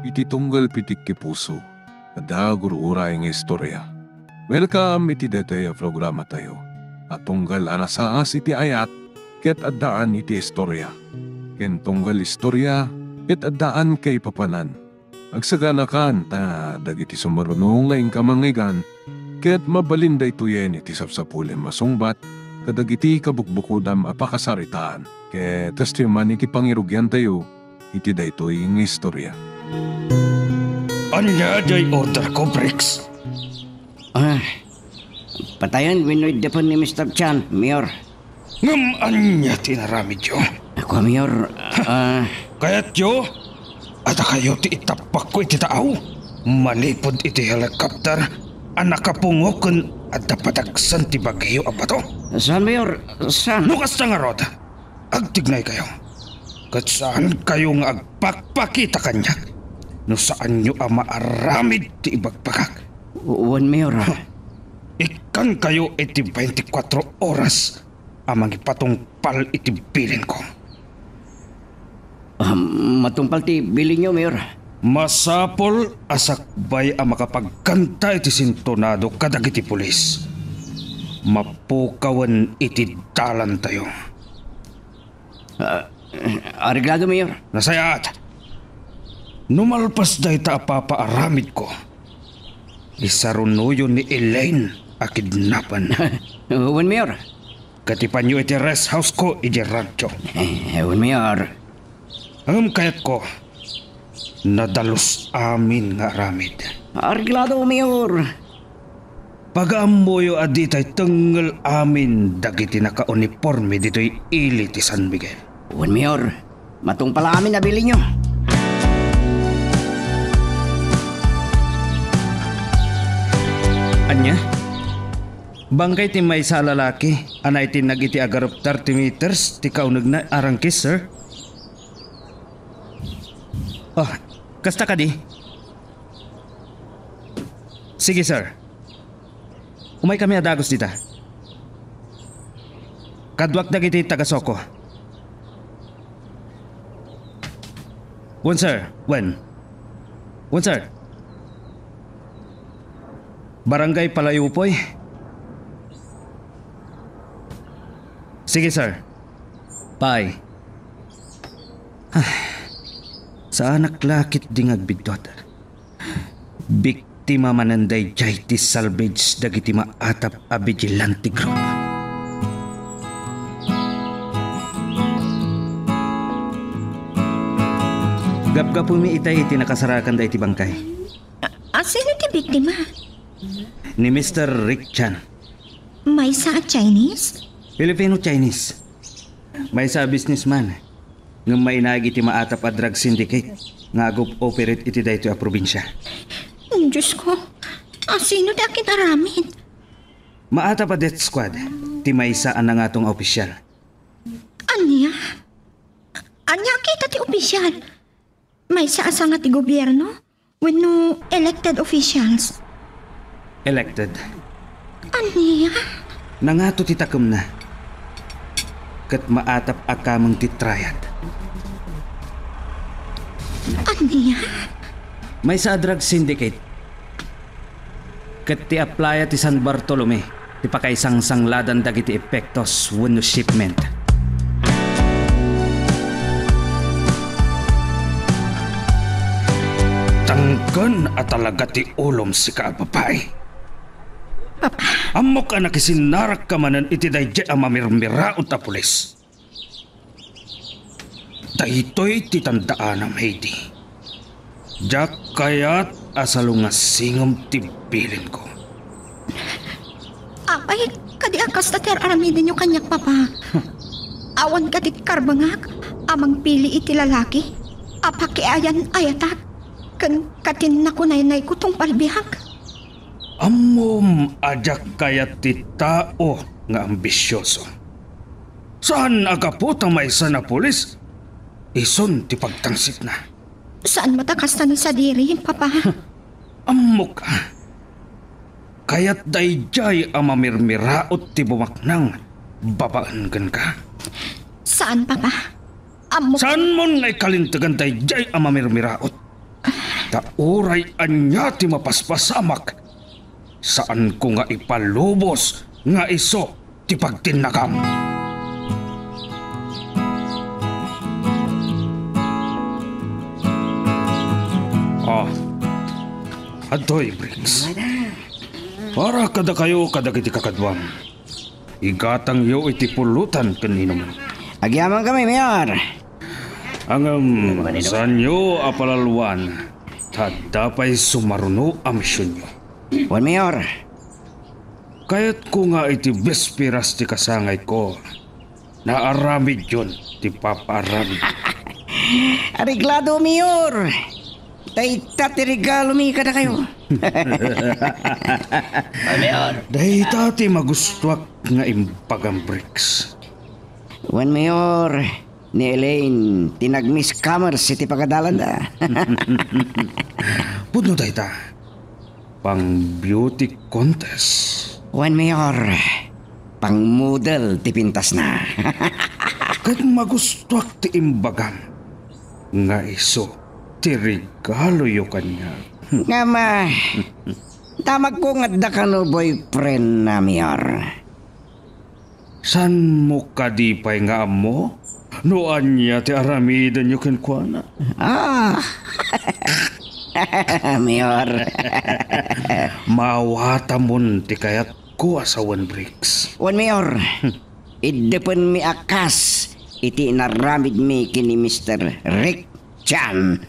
iti tunggal pitik ki puso, ada gurura ng istorya. Welcome iti detaya programa tayo. At tunggal anasaas iti ayat, ket addaan iti istorya. Ken tunggal istorya, ket addaan kay papanan. Agsaganakan ta dagiti sumarunong laing kamangigan, ket mabalinday tuyen iti sapsapulem masungbat, kadagiti kabukbukudam apakasaritaan. Ket testimony iti pangirugyan tayo, iti daytoy ng istorya. Anya day order ko, Briggs? Patayan winoy depan ni Mr. Chan, Mayor. Ngam anya tinaramid yo. Ako, Mayor, Kaya't yo, at kayo ti itapak ko iti taaw. Malipod iti helicopter, anak kapungo kun at dapadagsan ti bagyo abato. saan, Mayor? Saan? Nukas na nga rod, agtignay kayo. Kat saan kayo nga agpakpakita kanya? No saan nyo maaramid ti ibagpakak? Uwan, Mayor. Ikan kayo iti 24 oras amang ipatungpal iti bilin ko. Matumpal ti bili nyo, Mayor. Masapol asakbay ang makapagkanta iti sintonado kadag iti pulis. Mapukawan iti dalan tayo. Ariglado, Mayor. Nasayaat. Numalpas dahi ta apapaaramid ko. Isarunuyo ni Elaine a kidnapan. Uwan, Mayor. Katipan nyo iti rest house ko iti radyo. Uwan, Mayor. Ang kayat ko, nadalos amin nga aramid. Ariglado, Mayor. Pag-amoyo aditay tenggal amin dagiti naka-uniforme dito'y ili ti San Miguel. Uwan, Mayor. Matumpal amin na bili nyo. Anya? Bangkay ti may sa lalaki, anay ti nagiti agarop 30 meters, ti kaunag na arangkis, sir? Oh, kasta ka di? Sige, sir. Umay kami adagos dita. Kadwak dagiti tagasoko. One, sir. When? One, sir. Barangay Palayupoy. Sige, sir. Bye. Sa anak lakit ding agbidot. Biktima mananday jay ti salvage dagiti maatap a vigilante group. Gapgapo mi itay iti nakasarakan da iti bangkay. Sino ti biktima? Ni Mr. Rick Chan. May sa Chinese? Filipino-Chinese. May sa businessman. Nga may nagi iti maatap a drug syndicate. Nga agop-operate iti dayto a probinsya. Diyos ko, sino di akin aramid? Maatap a death squad. Ti may sa anang atong opisyal. Anya? Anya kita ti opisyal? May sa asa nga ti gobyerno? Wenno elected officials? Elected. Anya? Nangato ti takem na. Kat maatap akamang ti triad. Anya? May sa drug syndicate. Kat ti aplaya ti San Bartolome. Ti pakaisang sangladan dagiti epektos wenno shipment. Tanggan at talaga ti ulom si kaapapay. Amok anak isinarak ka manan iti dayjay ang mamirmiraot a pulis. Daytoy ti tandaan am Heidi. Diyak kayat asalungas singom ti bilin ko. Apay, kadi akas na ter aramidin yung kanyak papa. Awan kadit karbangak, amang pili iti lalaki. Apakiayan ayatak. Kan katin na kunay-nay kutong palbihak. Amom ajak kayat ti tao nga ambisyoso. Saan agapot ang may isa na pulis? Ison ti pagtangsit na. Saan matakas na ni Sadiri, papa? Amok ka. Kaya't dayjay ang mamirmiraot ti bumaknang babaan ka. Saan, papa? Amok. Saan mon ngay kalintagan dayjay ang mamirmiraot? Ta oray anya ti mapaspasamak. Saan ko nga ipalubos nga iso ti pagtinakam. Adoy, Briggs. Para kada kayo kada kiti kakadwam. Igatang yo iti pulutan kanino man. Agyaman kami, Mayor. Ang sanyo apalaluan. Tadapay sumaruno ang misyon nyo. Juan Mayor. Kaya't ko nga iti bespiras ti kasangay ko. Naaramid yun, ti papaaramid. Ariglado, Mayor. Tay regalo mi kada kayo. Mayor. Dahi tati magustuak nga impagang Briggs. Juan Mayor, ni Elaine, tinag-miss commerce iti pagadalan da. Pudno dahi ta. Pang beauty contest. Juan Mayor, pang model ti pintas na. Kahit magustuak ti imbagam. Nga iso, ti regalo yo kanya. Nga ma, tamag ko nga da ka no boyfriend na, Mayor. San mo kadipay nga amo? Noan niya ti aramidan yo kenkwana. Mayor. Mawata mon ti kayat ko asawan Briggs. Juan Mayor, idepen mi akas iti naramid mi kini Mr. Rick Chan.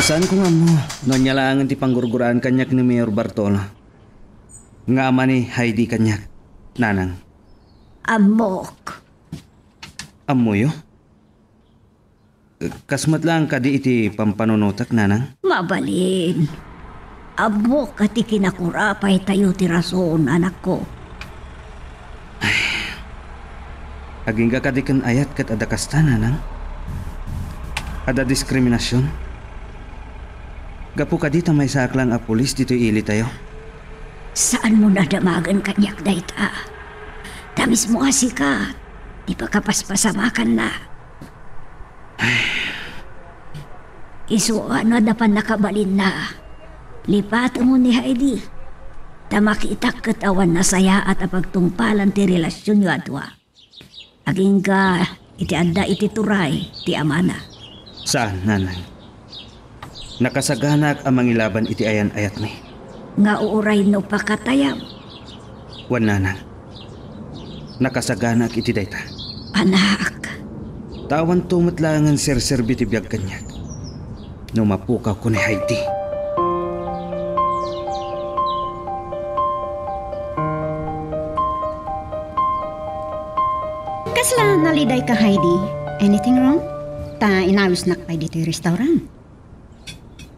Saan ko nga mo? No nyalangan ti panggurguraan kanyak ni Mayor Bartolo. Nga ama ni Heidi kanyak. Nanang. Amok. Amoyo? Kasmat lang kadi iti pampanunutak, nanang. Mabalin. Amok at ikinakurapay tayo ti rason, anak ko. Aging ka kadi kan ayat kat adakasta, nanang. Ada diskriminasyon. Gapu ka dito may saklang a pulis dito ili tayo. Saan mo nadamagan kanyak dayta? Tamis mo kasi ka. Di pa kapaspasamakan na. Isuan na dapan nakabalin na. Lipat mo ni Heidi. Tamakita katawan na saya at apagtungpalan ti relasyon nyo atwa. Aging ka iti anda iti turay ti amana. Saan, nanang? Nakasaganak ang mangilaban iti ayan ayat mi. Nga uuray no pakatayam. Wan, nanang. Nakasaganak iti dayta. Anak. Tawan tumatlangan serserbi ti biyag kanyak. No mapukaw ko ni Heidi. Kasla naliday ka, Heidi. Anything wrong? Ta inawis nakpay dito yung restaurant.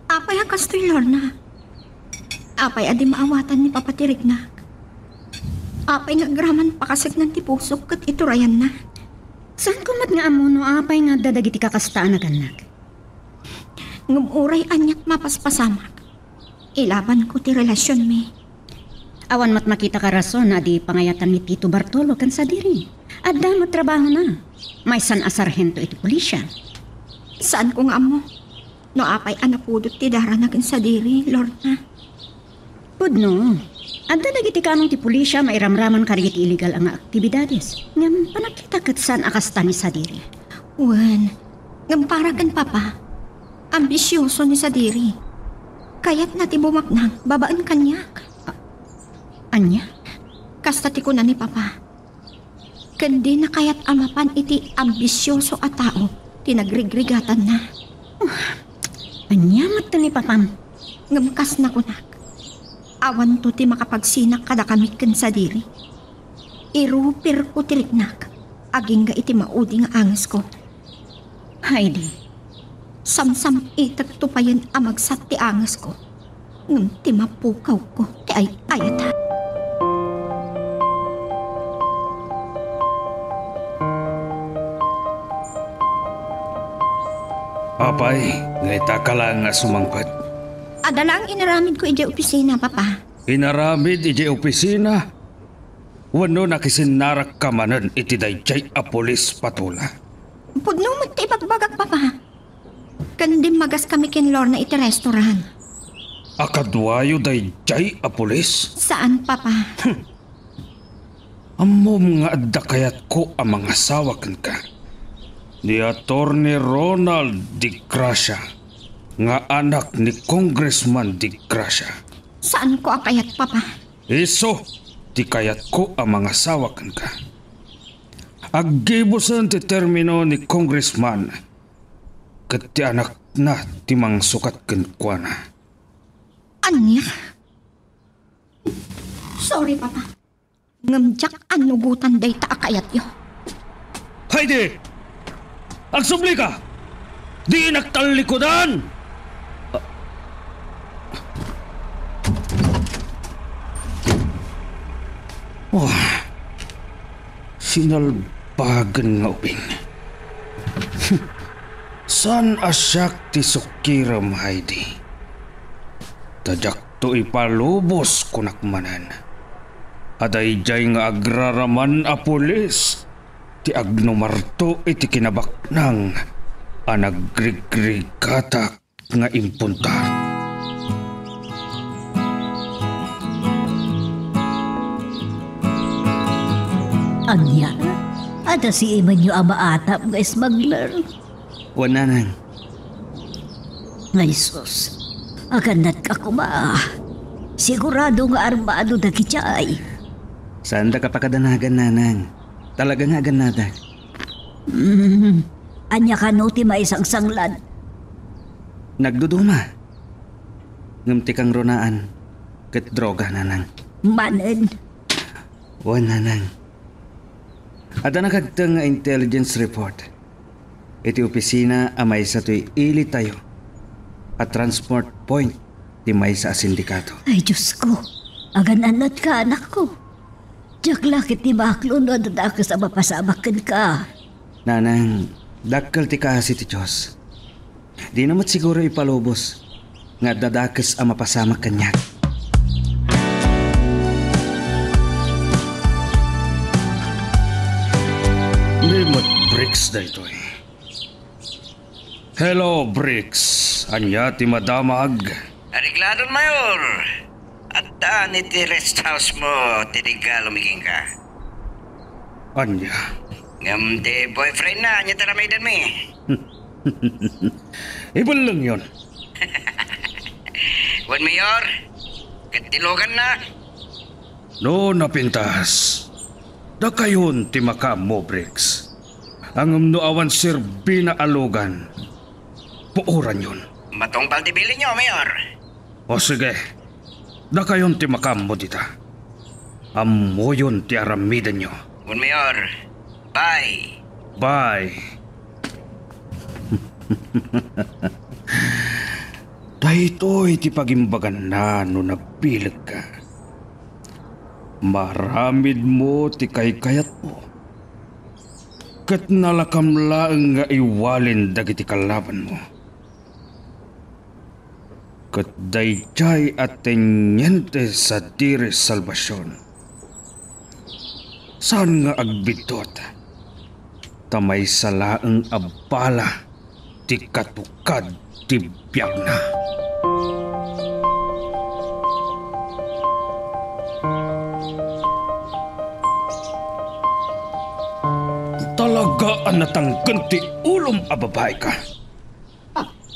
Apay kastoy, Lorna. Apay adi maawatan ni papatirik na. Apay nga graman pakasag ng tipusok kat iturayan na. Saan kumat nga amo no apay nga dadagiti kakastaan na ganak? Ngumuray anyak mapaspasamak. Ilaban ko ti relasyon mi. Awan mat makita ka rason na di pangayatan ni Tito Bartolo kan sa diri. At damot trabaho na. May san a sarhento iti pulisya. Saan ko nga mo? No apay anapudot ti daranagan sa diri, Lorna. Pudno. At dadagiti kanong ti pulisya mairamraman karigit illegal ang aktibidades. Ngam panakita kat san akasta ni sa diri. Wen, ngam para kan papa. Ambisyoso ni sa diri. Kaya't nati bumaknang babaan kanyak. Anya? Kasta ti ko na ni papa. Kandi na kaya't amapan iti ambisyoso at tao. Tinagrigrigatan na. Anya mat ni papam? Ngamkas na kunak. Awan to ti makapagsinak kada kamit kan sa diri. Irupir ko tiriknak. Aging ga iti maudi nga angas ko. Heidi. Samsam itat tupayan amagsat ti angas ko. Ngam ti mapukaw ko ti ayata. Apay, ngayta ka lang nga sumangkat. Adala ang inaramid ko iti opisina, papa. Inaramid iti opisina. Wano nakisinarak ka manan iti dayjay a pulis patula. Pudno mo ti ibagbagak, Papa. Kandim magas kami kinlor na iti restaurant. Akadwayo dayjay a pulis? Saan, Papa? Amom nga adda kayat ko ang mga sawakan ka. Ni Attorney Ronald Di Gracia, nga anak ni Congressman Di Gracia. Saan ko akayat, Papa? Iso, di kayat ko ang mga sawakan ka. Aggibusan ti termino ni Congressman, kat ti anak na timang sukat kenkwana. Anya? Sorry, Papa. Ngamjak anugutan day ta akayat yo. Haydi! Agsubli ka! Di nagtalikodan! Sinalbagan nga uping. San asyak ti sukiram, Heidi? Tadyak to ipalubos kunakmanan. Aday jay nga agraraman a pulis. Ti agnumarto iti kinabaknang anagrigrigatak nga impunta. Anya, ada si iman nyo ang maatap nga smuggler. Wala nang. Ngay sus, aganat ka kuma. Sigurado nga armado na kitiyay. Saan da kapakadanagan, nanang? Talaga nga ganadag. Anya ka no ti may isang sanglan. Nagduduma. Ngamti kang ronaan. Kat droga, nanang. Manen, Wala, nanang. Ada nakagtang nga intelligence report. Iti opisina amay sa tuy ili tayo. At transport point ti may sa sindikato. ay Diyos ko. Agananat ka anak ko. Diyak lakit ni Baklo no dadaka sa mapasamakan ka. Nanang, dakkel ti kasi ti Diyos. Di namat siguro ipalubos. Nga dadakes ang mapasama kanya. Limot Bricks na ito eh. Hello, Bricks. Anya ti madamag. Arigladon, Mayor. At daan iti rest house mo, tiniga lumiging ka. Anya. Ngam di boyfriend na, anya taramaidan mi. Ibon lang yun. Wan, Mayor. Katilogan na. No napintas. Da kayon ti makam mo, Bricks. Ang umnuawan sirbi na alugan. Puuran yun. Matungpal ti bili nyo, Mayor. O sige. Da kayon ti makam mo dita. Amo yun ti aramidan nyo. Wan, Mayor. Bye. Bye. Dahito'y ti pagimbagan na no napilag ka. Maramid mo ti kaykayat mo. Kat nalakamlaang nga iwalin dagiti kalaban mo. Kat dayjay at tenyente sa dire salvasyon. Saan nga agbitot? Tamay salaang abala ti katukad ti biyag na. Talaga ang natanggan ti ulom a babae ka.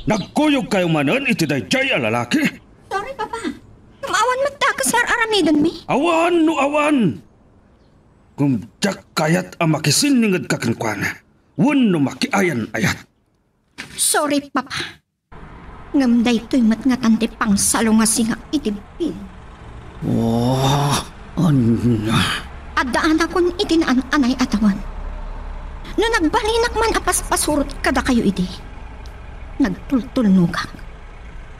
Nagkuyog kayo manan iti dayjay a lalaki. Sorry, Papa. Maawan magtakas sar aramidon mi. Awan no awan. Kung jak kayat ang makisiningad kakenkwana, wan no makiayan ayat. Sorry, Papa. Ngam daytoy matngatan ti pang salo nga singa itibid. Oh, anya. Addaan akon itinaan anay atawan. No nagbalinak man apas-pasurot kada kayo iti. Nagtultulnugak.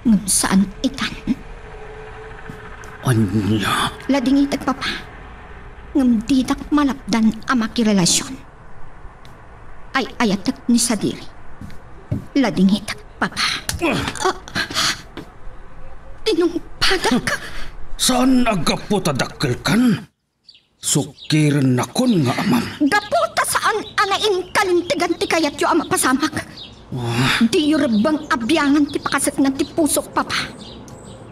Ngam saan itan? Anya. Lading itag, Papa. Ngam didak malapdan ang makirelasyon. Ay ayatak ni Sadiri. Lading itag, Papa. Tinungpadak ka. Saan agapotadakkel kan? Sukiran na kon nga amam. Gaputa saan anain kalintigan ti kayat yu ama pasamak. Di yu rebang abyangan ti pakasit na ti pusok papa.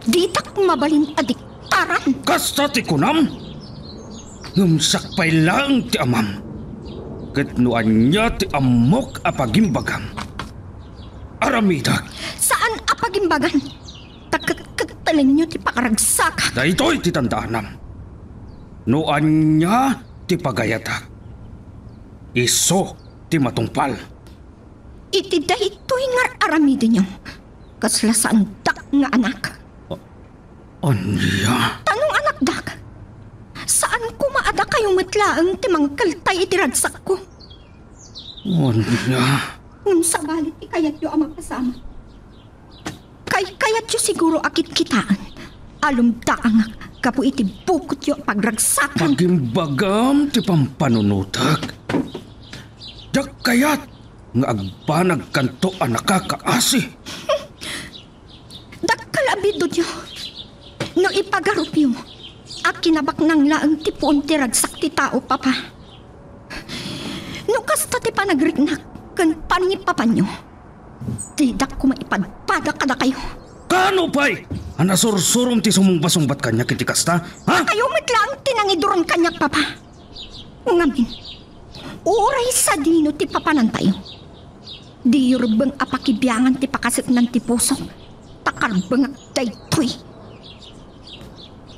Di tak mabalin adiktaran. Kasta ti kunam. Ngumsakpay lang ti amam. Ketnuan niya ti amok apagimbagang. Aramidag. Saan apagimbagan? Takkat-katalin nyo ti pakaragsak. Daytoy ti tandaanam. Nuan niya ti pagayatak. Iso ti matungpal. Iti daytoy nga aramidin nyo. Kaslasaan dak nga anak. Anya? Tanong anak dak? Saan kumaada kayo matlaang ti mangkaltay iti ragsak ko? Anya? Unsa balit ti kayat yu ama kasama. Kayat yu siguro akit kitaan. Alumdaang kapo iti bukot yu pagragsakan. Pagimbagam ti pampanunutak. Dak kayat nga agbanag kanto ang nakakaasi. Dakkalabido nyo. No ipagarup yu. Akinabak nang laang tipuon ti ragsak ti tao, papa. No kasta ti panagriknak kan panipapan nyo. Didak ko maipadpada kada kayo. Kano pa'y? Anasursurom ti sumumbasumbat kanya kiti kasta, ha? Kayo mitlang tinangiduron kanyak, papa. Ngamin, uray sa dino ti papanan tayo. Di yurbang apakibyangan ti pakasit ng ti pusok. Takarbang daytoy.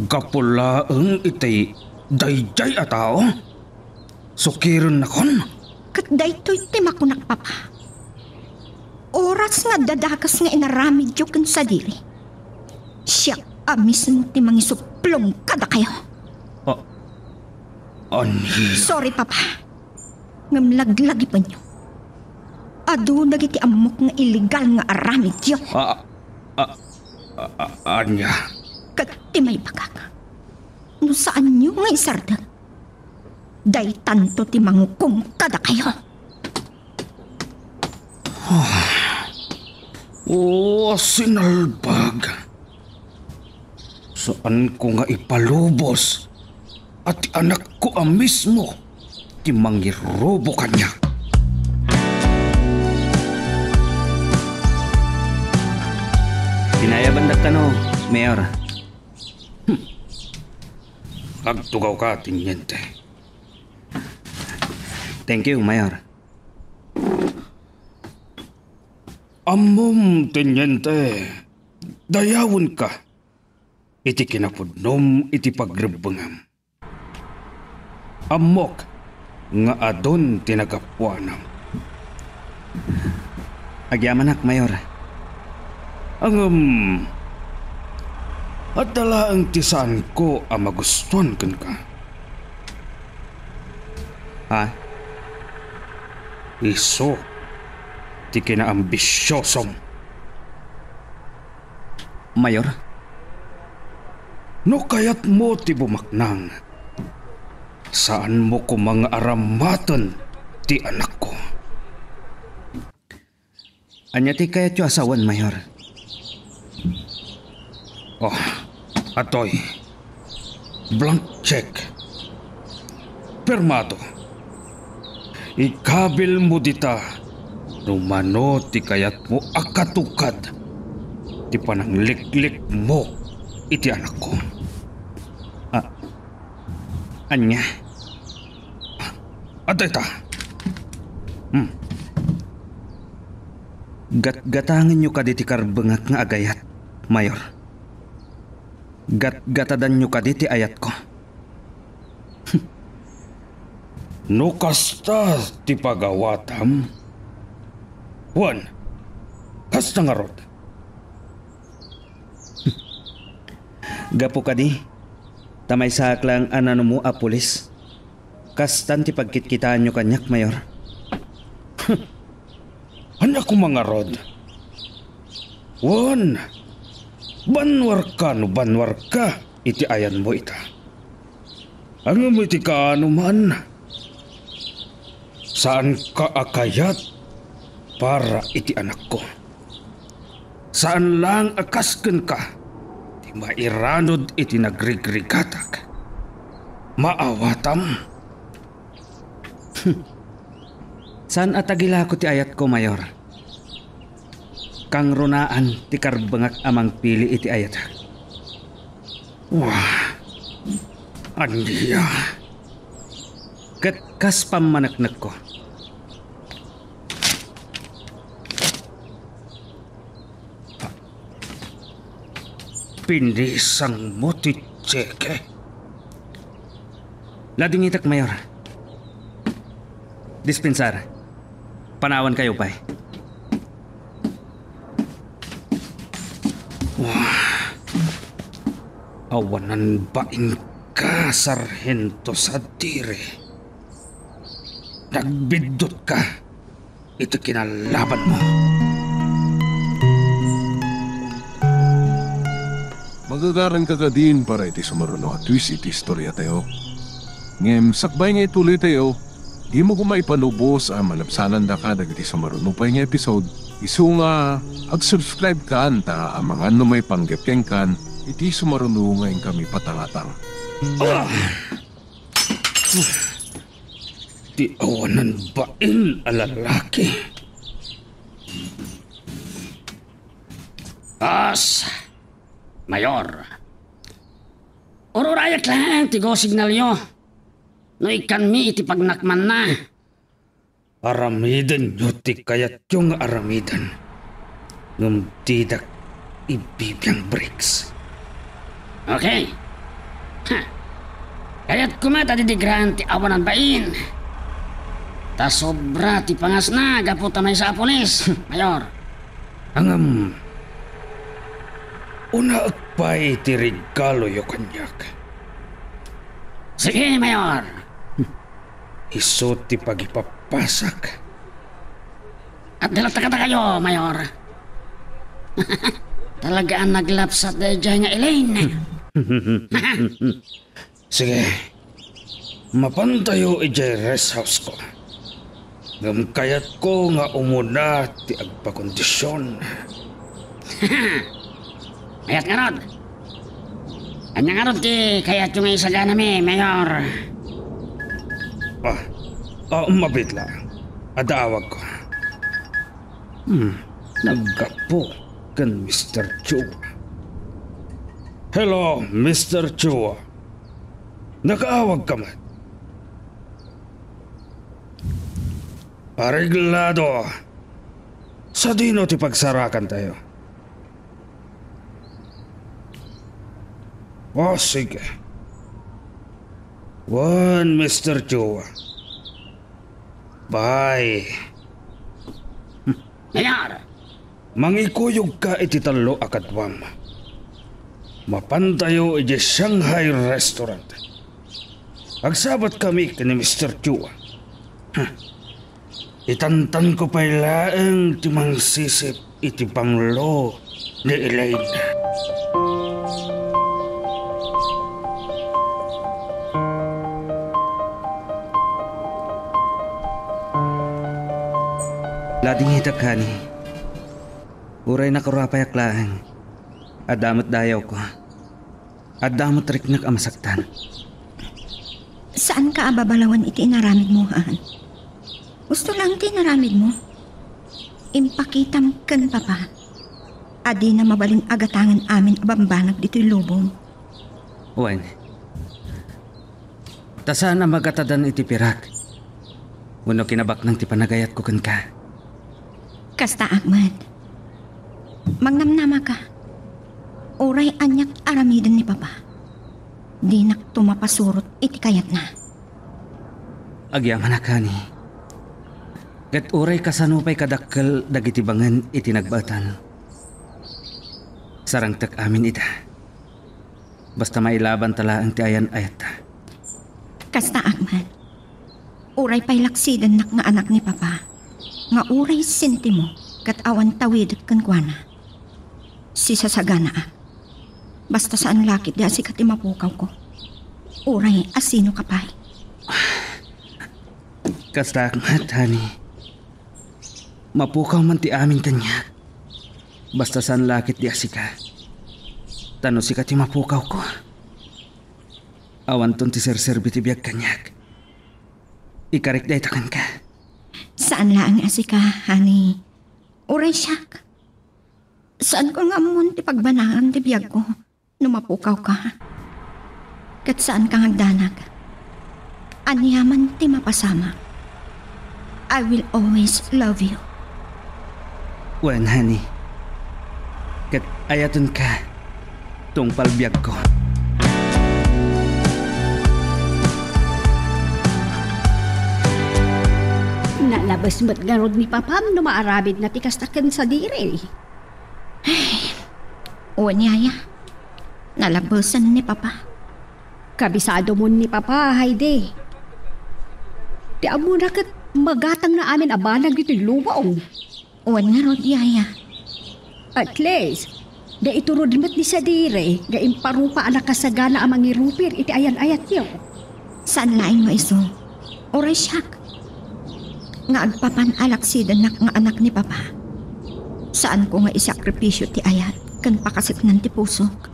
Gapulaang itay dayjay a tao? Sukiron na kon? Kat daytoy ti makunak, papa. Oras nga dadakas nga inaramid yu kan sa dili. Siya mismo ti mangisuplong kada kayo. Anhi? Sorry, papa. Ngamlaglagi pa nyo. Adu dagiti amok nga illegal nga aramid yu. Anya? Kat ti may bagag. No saan nyo nga isardag? Day tanto ti mangukum kada kayo. Sinalbag. Saan ko nga ipalubos at anak ko mismo ti mangirobo kanya. Pinayabandag ka no, Mayor. Agtugaw ka, Tiniente. Thank you, Mayor. Amom, Tiniente. Dayawon ka. Iti kinapudnom iti pagrebengam. Amok nga adon tinagapuanam. Agyamanak, Mayor. Ang at dala ang tisaan ko ang magustuhan kan ka. Ha? Iso, ti kinaambisyosom. Mayor? No kayat mo ti bumaknang. Saan mo ko mga aramatan ti anak ko? Anya ti kayat yu asawan, Mayor? Oh, atoy. Blank check. Permado. Ikabil mo dita. Rumano ti kayat mo akatukad. Ti panangliklik mo iti anak ko. Anya? Atay ta. Gatgatangan nyo ka di ti karbengak nga agayat, Mayor. Gatgatadan nyo ka di ti ayat ko. No kasta ti pagawatam. Juan, kasta nga rod. Gapo ka di. Tamay saklang anano mo a pulis. Kastan ti pagkitkitaan nyo kanyak, Mayor. Anak ko mga rod. Juan, banwar ka iti ayan mo ita. Ang iti ka man. Saan ka akayat para iti anak ko? Saan lang akasken ka? Di mairanod iti nagrigrigatak. Maawatam. San atagila ko ti ayat ko, Mayor? Kang runaan ti karbangak amang pili iti ayat. Wah, andiya. Kat kas pamanaknak ko. Pinisang mo ti tseke. Lading itak, Mayor. Dispensar. Panawan kayo, pay. Awanan baing ka, Sarhento Sadire. Nagbidot ka. Ito kinalaban mo. Magagaran ka din para iti sumaruno at twist iti istorya tayo. Ngem, sakbay nga ituloy tayo. Di mo kumay panubos ang malapsanan da ka dagiti sumaruno pa nga episode. Isu nga, ag-subscribe ka anta ang mga may panggapkeng kan iti sumaruno ngayon kami patangatang. Di awanan bain alalaki. Os, Mayor. Ururayat lang, tigo signal nyo. No ikan mi iti pagnakman na. Aramidan nyo ti kayat yung aramidan. Ngam tidak ibibiyang bricks. Okay. Ha. Kaya't kumata didigrahan ti awanan bain. Ta sobra ti pangas na, gaputa may sa pulis, Mayor. Angam, una agpay ti regalo yo kanyak. Sige, Mayor. Iso ti pagipapasak. At dalata kayo, Mayor. Talagaan naglapsat na dyan nga Elaine. Sige, mapantayo ijay rest house ko. Ngam kayat ko nga umuna ti agpakondisyon. Kayat nga rod. Anya nga rod ti kayat yung isaga nami, Mayor. Mabit lang. Adawag ko. Naggapo kan Mr. Chua. Hello, Mr. Chua. Nakaawag ka man. Areglado. Sa dino ti pagsarakan tayo. Sige. One, Mr. Chua. Bye. Mayor. Mangikuyog ka iti talo akadwam. Mapantayo iti Shanghai Restaurant. Agsabat kami ni Mr. Chua. Itantan ko pa'y laeng timang sisip iti panglo ni Elaine. Lading itak, Hani. Uray na karapay aklaang. Adamot dayaw ko. Adamot riknak amasaktan. Saan ka ababalawan iti inaramid mo, Han? Gusto lang ti inaramid mo. Impakitam kan papa. Adi na mabalin agatangan amin abambanag dito'y lubong. Wen. Tasaan na magatadan iti pirak. Uno kinabak ng ti panagayat ko kan ka. Kasta Ahmad. Magnamnama ka. Uray anyak aramidan ni papa. Di nak tumapasurot iti kayat na. Agyaman na, Kani. Gat uray kasanupay kadakkel dagiti bangan iti nagbatan. Sarangtak amin ita. Basta mailaban tala ang ti ayan ayat. Kasta Ahmad. Uray pa'y laksidan nak nga anak ni papa. Nga uray sinti mo kat awan tawid kan kuana. Si sasagana basta saan lakit di asikat mapukaw ko. Uray asino ka pa'y. Kasta Ahmad, Hani. Mapukaw man ti amin kanya. Basta saan lakit di asika. Tano sikat ti mapukaw ko. Awan ton ti serserbi ti biyag kanyak. Ikarik da itakan ka. Saan lang asika, honey? Uray siyak. Saan ko nga mo ti pagbanaan ti biyag ko no mapukaw ka? Kat saan ka hagdanag? Anyaman ti mapasama. I will always love you. Wen, honey. Kat ayaton ka. Tong palbiyag ko. Nalabas mo't garod ni Papam no maarabid na tikastakan sa dire. O niyaya, nalabasan ni Papa. Kabisado mo ni Papa, Hayde. Di amo na kat magatang na amin abanag dito'y luwaong. O nga rod yaya. At least, da iturod mo't ni sa dire, da imparupa anak kasagana amang irupir iti ayan-ayat niyo. Saan laing mo iso? Oray siyak. Nga agpapan alaksidan na nga anak ni Papa. Saan ko nga isakripisyo ti ayat kan pakasitnan ti pusok.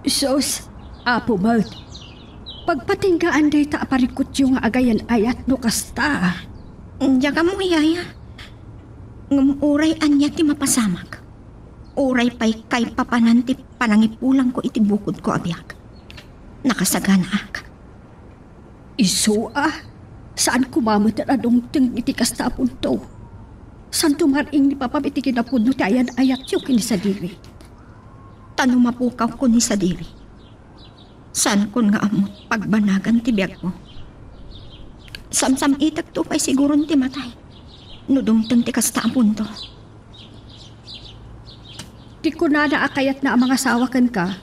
Sos, Apo Bert, pagpatinggaan day ta aparikot yung agayan-ayat no kasta. Diya ka mo yaya. Ngumuray anya ti mapasamak. Uray pa'y kay papanan ti panangipulang ko iti bukod ko abyak. Nakasagana ak. Iso saan kumamot na adungteng iti kasta apunto? Saan tumaring ni Papa iti kinapudno ti ayan-ayat yung kinisadiri? Tano mapukaw ko ni sadiri. Saan kun nga amot pagbanagan ti biyag ko? Samsam itag to pa'y siguron ti matay. Nudumteng ti kasta apunto. Di ko na naakayat na ang mga sawakan ka.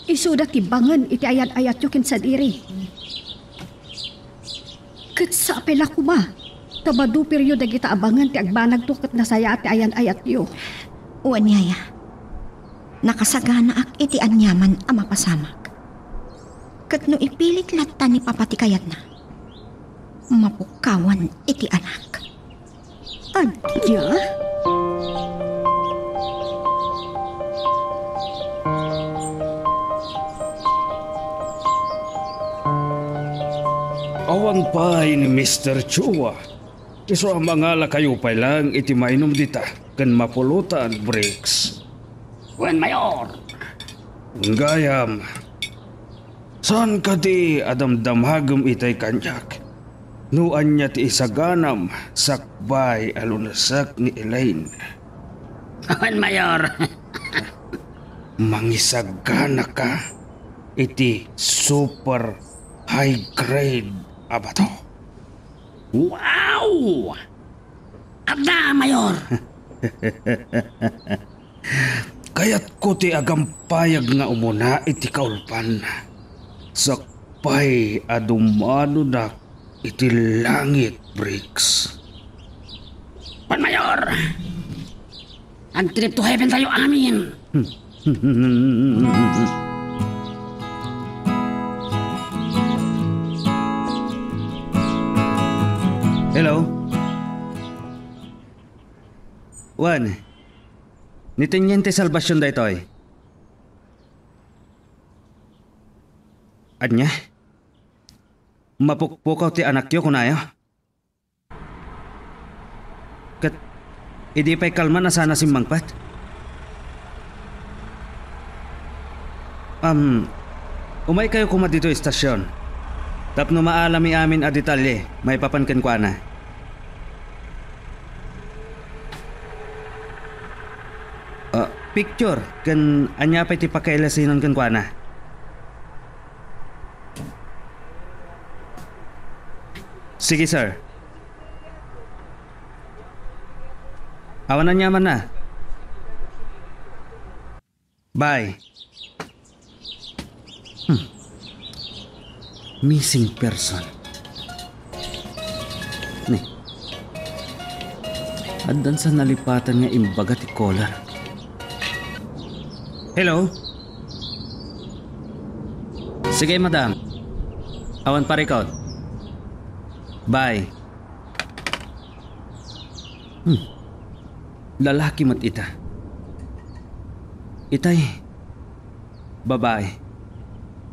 Isuda ti bangan iti ayan-ayat yung kinsadiri. Kat sa apela ko ma, tabado peryo da kita abangan ti agbanag to kat nasaya ti ayan-ayat yo. Uwan yaya, nakasagana ak iti anyaman ang mapasamak. Kat no ipilit lata ni Papa ti kayat na, mapukawan iti anak. Adya? Awan pa ni Mr. Chua. Iso ang mangala kayo pa lang iti mainom dita kan mapulutan bricks. Wen Mayor. Gayam. Saan ka di adamdamhagam itay kanyak? Nuan niya ti isaganam sakbay alunasak ni Elaine. Wen Mayor. Mangisagana ka iti super high grade abato. Wow! Abda, Mayor. Kaya't ko ti agampayag nga umuna iti kaulpan. Sakpay adumano na iti langit bricks. Wen Mayor. Ang trip to heaven tayo amin. Hello? Juan, ni Teniente Salvacion da ito'y. Anya? Mapukpukaw ti anak yo kunayo? Kat, idi pa'y kalma na sana si Mangpat? Umay kayo kuma dito istasyon. Tapno maalami amin a detalye, may papankan ko na. Picture, kan anya pa iti pakailasinon kan ko na. Sige sir. Awan na nyaman na. Bye. Missing person. Ni. Addan sa nalipatan nga imbaga ti collar. Hello? Sige, madam. Awan pa record. Bye. Lalaki mat ita. Itay. Babae.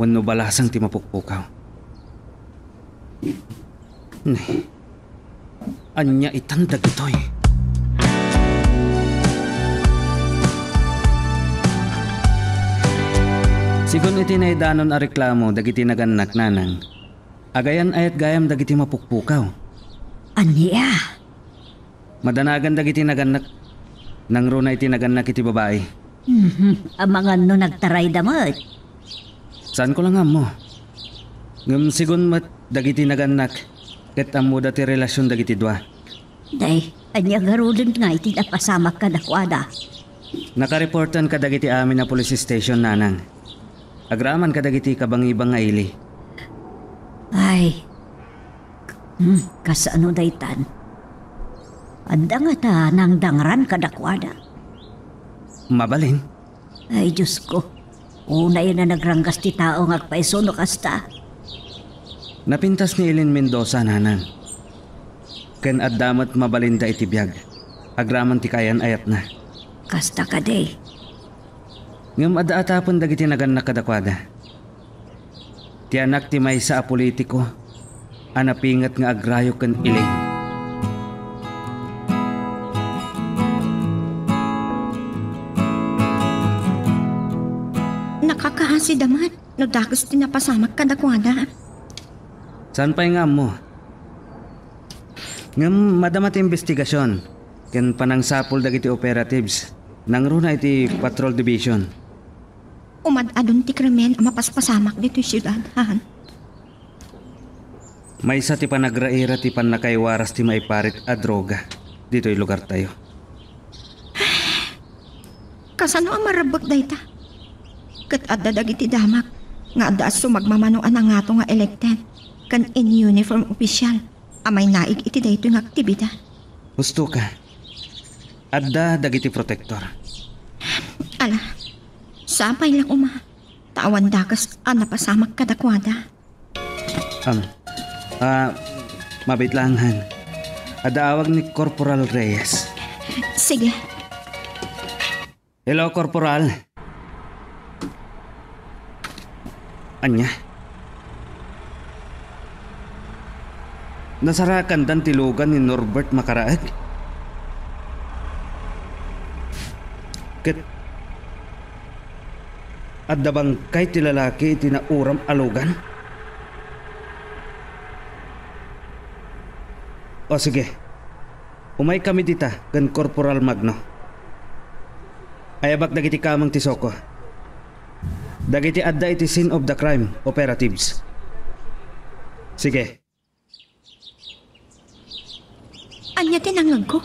Wano balasang ti mapukpukaw. Nay, anya itandag ito'y. Sigun iti naidanon a reklamo dagiti naganak nanang. Agayan ayat gayam dagiti mapukpukaw. Anya? Madanagan dagiti naganak. Nangro na iti naganak iti babae. Ang mga no nagtaray damot. Saan ko lang mo? Ngam sigun mat dagiti naganak. Ket amo dati relasyon dagiti dua. Day, anya garudin nga iti napasamak ka dakwada. Nakareportan ka dagiti amin na police station nanang. Agraman ka dagiti kabangibang nga ili. Ay, kasano daytan? Anda nga ta nang dangran ka dakwada. Mabalin? Ay, Diyos ko. Una yun na nagranggas ti tao ngagpaiso no kasta. Napintas ni Ellen Mendoza nanang. Ken addamat mabalinda iti biyag. Agraman ti kayan ayat na. Kasta ka day. Ngam adaatapon dagiti naganak kadakwada. Ti anak ti maysa a politiko. Anapingat nga agrayo ken Elaine. Nakakaasi damat. No dagos tinapasamak ka dakwada. Saan pa'y nga mo? Ngam madamat investigasyon. Ken panangsapol dagiti operatives. Nangro na iti patrol division. Umad-adon ti krimen ang mapaspasamak dito'y siyudad, han? May isa ti panagraira ti panakaiwaras ti maiparit a droga. Dito'y lugar tayo. Kasano ang marabot dayta? Kat addadag iti damak, nga addaas sumagmamanoan ang nga nga elected, kan in uniform official, amay naig iti dayto yung aktibidad. Gusto ka. Adda dagiti protector. Ala, sapay lang tawan dakas ang napasamak kadakwada. Mabait lang han. Adaawag ni Corporal Reyes. Sige. Hello, Corporal. Anya? Nasarakan dan tilugan ni Norbert Makaraag? Ket adda bang kay ti lalaki iti nauram alugan? O sige, umay kami dita gan Corporal Magno. Ayabak dagiti kamang tisoko. Dagiti adda iti scene of the crime operatives. Sige. Anya tinangag ko?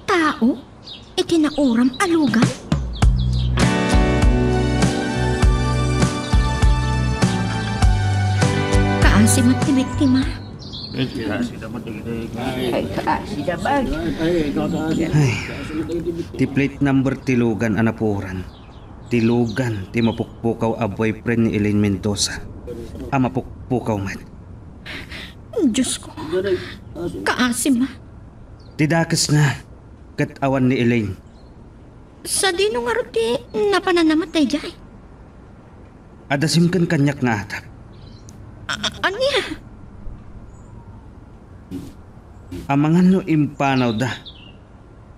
Tao? Itinauram alugan? Kaasim at ti biktima. Ti plate number tilugan anapuran. Tilugan ti mapukpukaw a boyfriend ni Elaine Mendoza. A mapukpukaw man. Diyos ko. Kaasim Tidakas na kat awan ni Elaine. Sa dino nga ti napananamatay jay. Adasim kan kanyak nga atap. Anya? Amangan no impanaw da.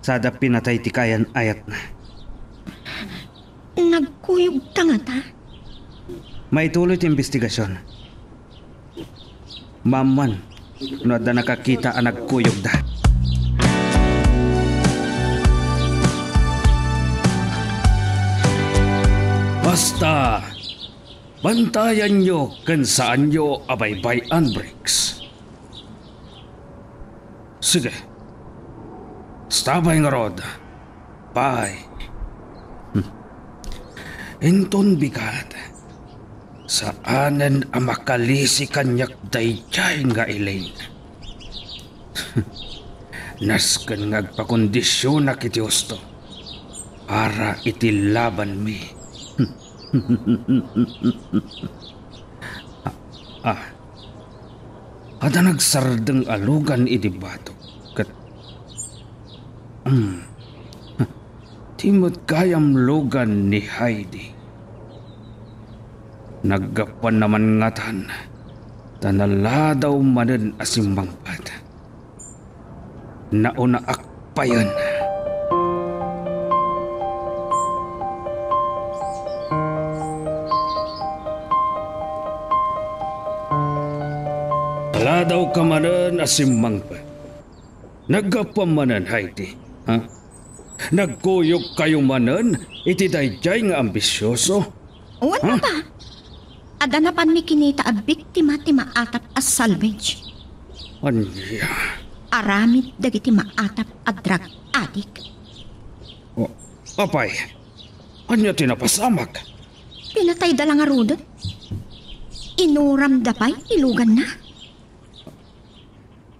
Sada pinatay ti kayan ayat na. Nagkuyog tanga ta? May tuloy ti investigasyon. Maman, no da nakakita ang nagkuyog da. Basta, bantayan nyo kung saan nyo abaybayan, Briggs. Sige. Stabay nga rod. Bye. Inton bigat. Saanen ang makalisi kanyak dayjay nga Elaine. Nasken ngagpakondisyon na kiti husto para iti laban mi. Ada nagsardeng alugan iti batok kat timot kayam lugan ni Heidi. Naggapan naman ngatan. Tanala daw manen asimbangpad. Nauna akpayan. Tala daw ka manen asimbangpad. Nagapamanan, Heidi. Ha? Nagkuyog kayo manen, iti dayjay nga ambisyoso. Uwan mo pa. Adanapan mi kinita a biktima ti maatap as salvage. Anya. Aramid dagiti maatap a drug addict. Apay, anya tinapasamak? Pinatay da lang arudot. Inuram da pa'y ilugan na.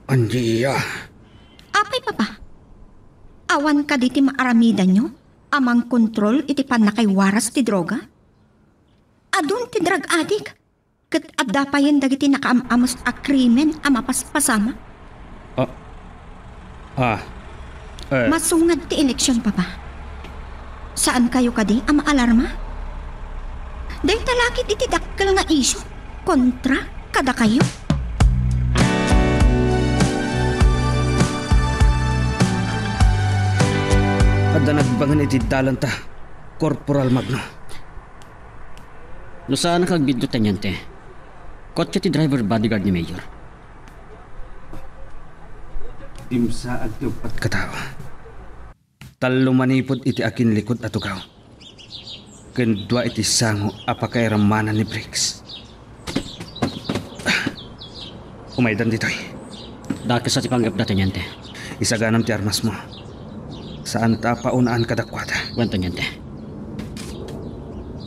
Anya. Apay papa. Awan ka diti maaramidan nyo, amang kontrol iti panakaywaras ti droga. Adun ti drug addict. Kat adda pa yan dagiti nakaamamos a krimen a mapaspasama. Masungad ti eleksyon papa. Saan kayo kadi a maalarma? Dahil talakit iti dakkel nga isyo kontra kada kayo. Adda nagbangan iti dalanta, Corporal Magno. No saan nakagbidyo tanyante? Kotse ti driver bodyguard ni Mayor. Imsa at yupat katao. Talo manipod iti akin likod at ugaw. Kendwa iti sango apakairamana ni Briggs. Umaydan ditoy. Dakis sa ti panggap na tanyante. Isaganam ti armas mo. Saan ta paunaan kadakwata? Wan tanyante.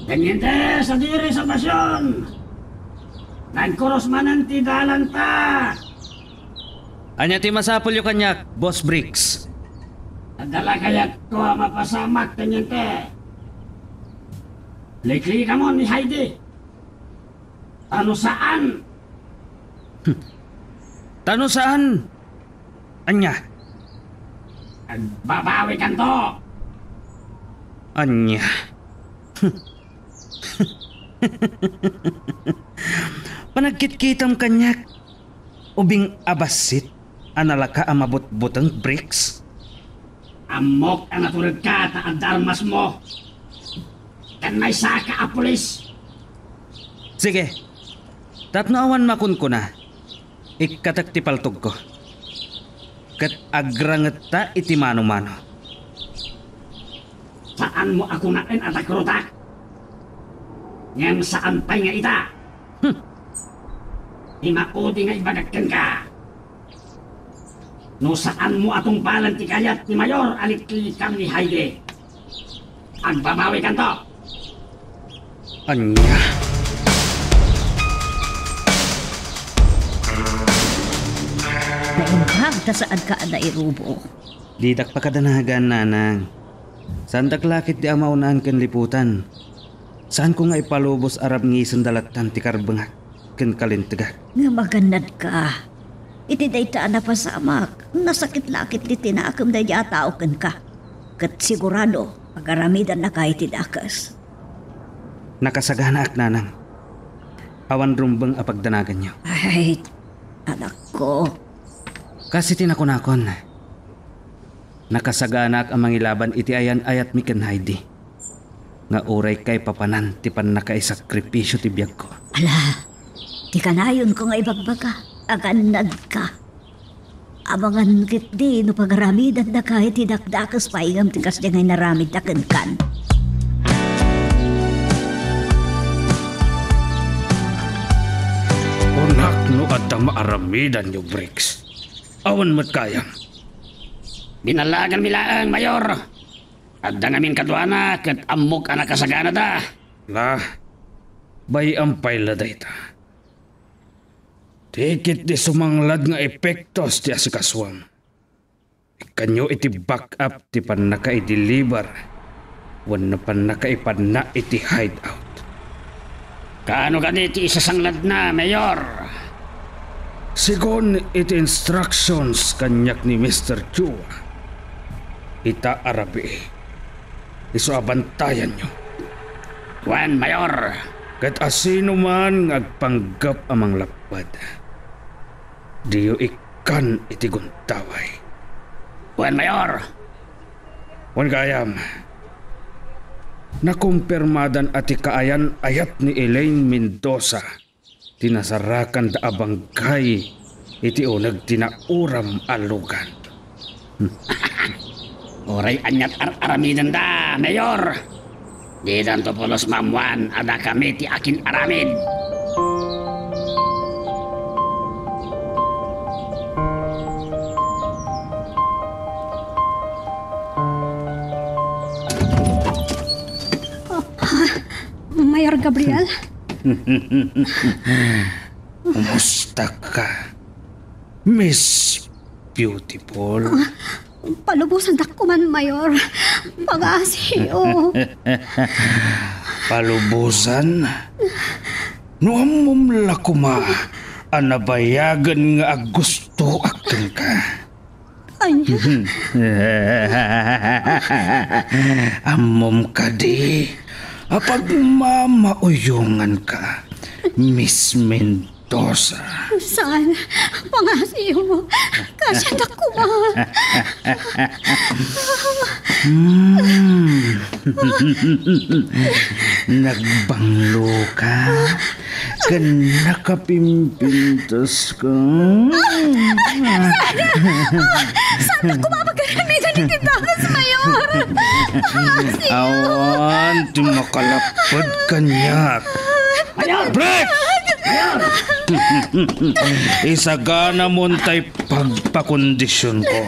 Tanyante, sa diri sa pasyon! Nagkuros manan ti dalan ta! Anya ti masapol yung kanyak, Boss Briggs. Adala kayat ko mapasamak, tanyante. Likli ka mo ni Heidi. Ano saan? Tano saan? Anya? Babawi kan to. Anya? Panagkit-kitam kanyak. Ubing abasit. Analaka ang mabut-butang Briggs. Amok ang natulad ka at darmas mo. Kan may saka a pulis. Sige. Tatnaawan makun ko na. Ikatak ti paltog ko. Kat agranget ta iti mano-mano. Saan mo ako nain at akrutak? Ngayon saan pa'y nga ita? Imaudi nga ibagagkan ka. No saan mo atong balan ti kayat ni Mayor aliklikam ni Heidi. Agbabawi kan to. Anya? Nainghag ta saan ka na irubo. Didak pa kadanagan, nanang. Saan taklakit di amaunaan kan liputan? Saan ko nga ipalubos arab ng isang dalatan ti karbangak kan kalintagak? Nga magandad ka. Iti dayta na pasamak. Nasakit lakit di tinakam na yatao kan ka. Kat sigurado, pagaramidan na kahit tidakas. Nakasagana ak, nanang. Awan rumbang apagdanagan nyo. Ay, anak ko. Kasi tinakunakon. Nakasagana ak ang mangilaban iti ayan ayat mi ken Heidi. Nga uray kay papanan ti pan nakaisakripisyo ti biyag ko. Ala, di kanayon ko nga ibagbaga. Aganad ka. Abangan kit di no pagaramidan na kahit tidakdakas paingam tikas di ngay naramid na kan. Unak no at maaramidan nyo, Briggs. Awan mat kayam. Binalagan milaan, Mayor. At dangamin kadwana kat amok anak kasagana da. La, bay ang paila dayta. Tikit di sumanglad nga epektos ti asikaswam. Kanyo iti back up ti pan naka-i-deliver. Wan na pan naka-ipan na iti hideout. Kaano ka di isasanglad na, Mayor? Sigon iti instructions kanyak ni Mr. Chua. Ita arabi. Iso abantayan nyo. Juan, Mayor. Kat asino man agpanggap amang lapad. Diyo ikan iti guntaway. Buwan, Mayor. Wan kayam. Nakumpirmadan ati kaayan ayat ni Elaine Mendoza. Tinasarakan da abanggay iti unag tinauram alugan. Oray anyat aramidan da, Mayor. Di danto polos mamuan ada kami ti akin aramid. Mayor Gabriel, Kumusta ka, Miss Beautiful? palubusan ko man, Mayor. Pag-asiyo. Palubusan? Nuamom lakuma, anabayagan nga gusto akin ka. Anya, Amom ka di, apag mamauyungan ka, Miss Mendoza. saan? Pag-asiyo. Kasi ko ba? Nagbanglo ka, kan nakapimpintas ka. Saan ako mapagkaramigan ni Tindakas, Mayor? Awan, tumakalapad kanyak. Break! Isagana mo tay pagpakondisyon ko.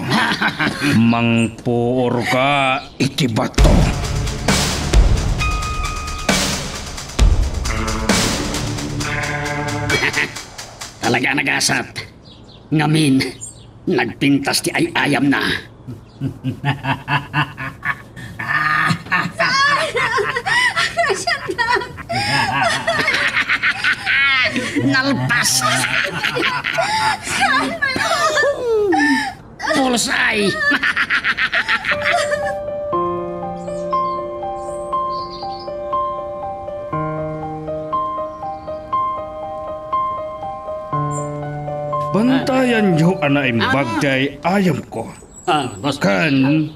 Mangpuor ka, itibato. Talaga nagasat. Ngamin, nagpintas ti ay ayam na. Nalpas. Pulsay. Bantayan niyo anaim bagday ayam ko. Boss. Kan,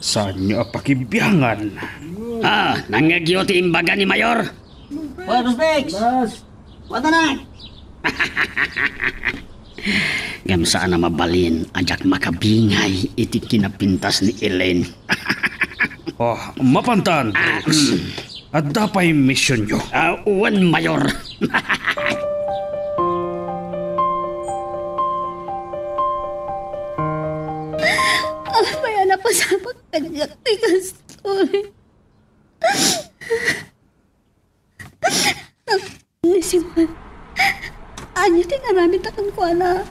saan niyo apakibyangan? Nangagyo ti imbaga ni Mayor. Gamsaan na mabalin, ajak makabingay iti kinapintas ni Elaine. Oh, mapantan, Brooks. At dapay mission niyo. Uwan, Mayor. Maya na pa sa pagkanyak ni Kastoy. Nisiman. Anya ting aramid akong kuala.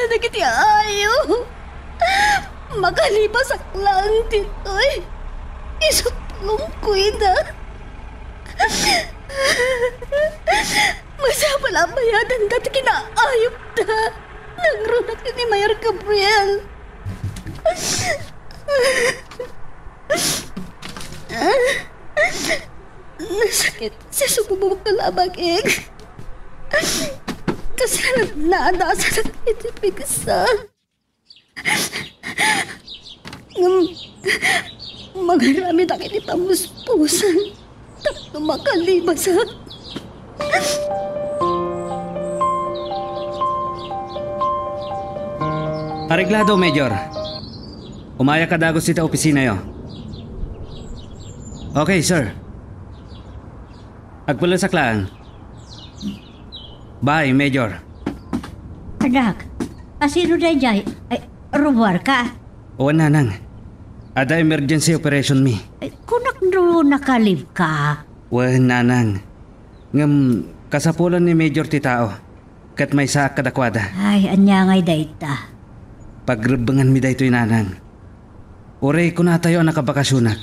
Nagiti ayo. Magalipas lang dito'y. Isutlong kuida. Masapal ang bayadan dati kinaayop na. Nagrunak ni Mayor Gabriel. Nasakit sa sububok na labag, kasi naanda sa itipig sa... Magarami na kinipamuspusan. Takto makalibasan. Areglado, Major. Umaya ka dagos sita opisina yo. Okay, sir. Agpulasak lang. Bye, Major. Anak, asino na jay? Ay, rubar ka. O nanang. Ada emergency operation mi. Ay, kunak no nakalib ka. Wah, nanang. Ngam kasapulan ni Major ti tao. Kat may sa kadakwada. Ay, anya ngay dayta. Pagrebengan mi daytoy nanang. Oray ko na tayo nakabakasyonak.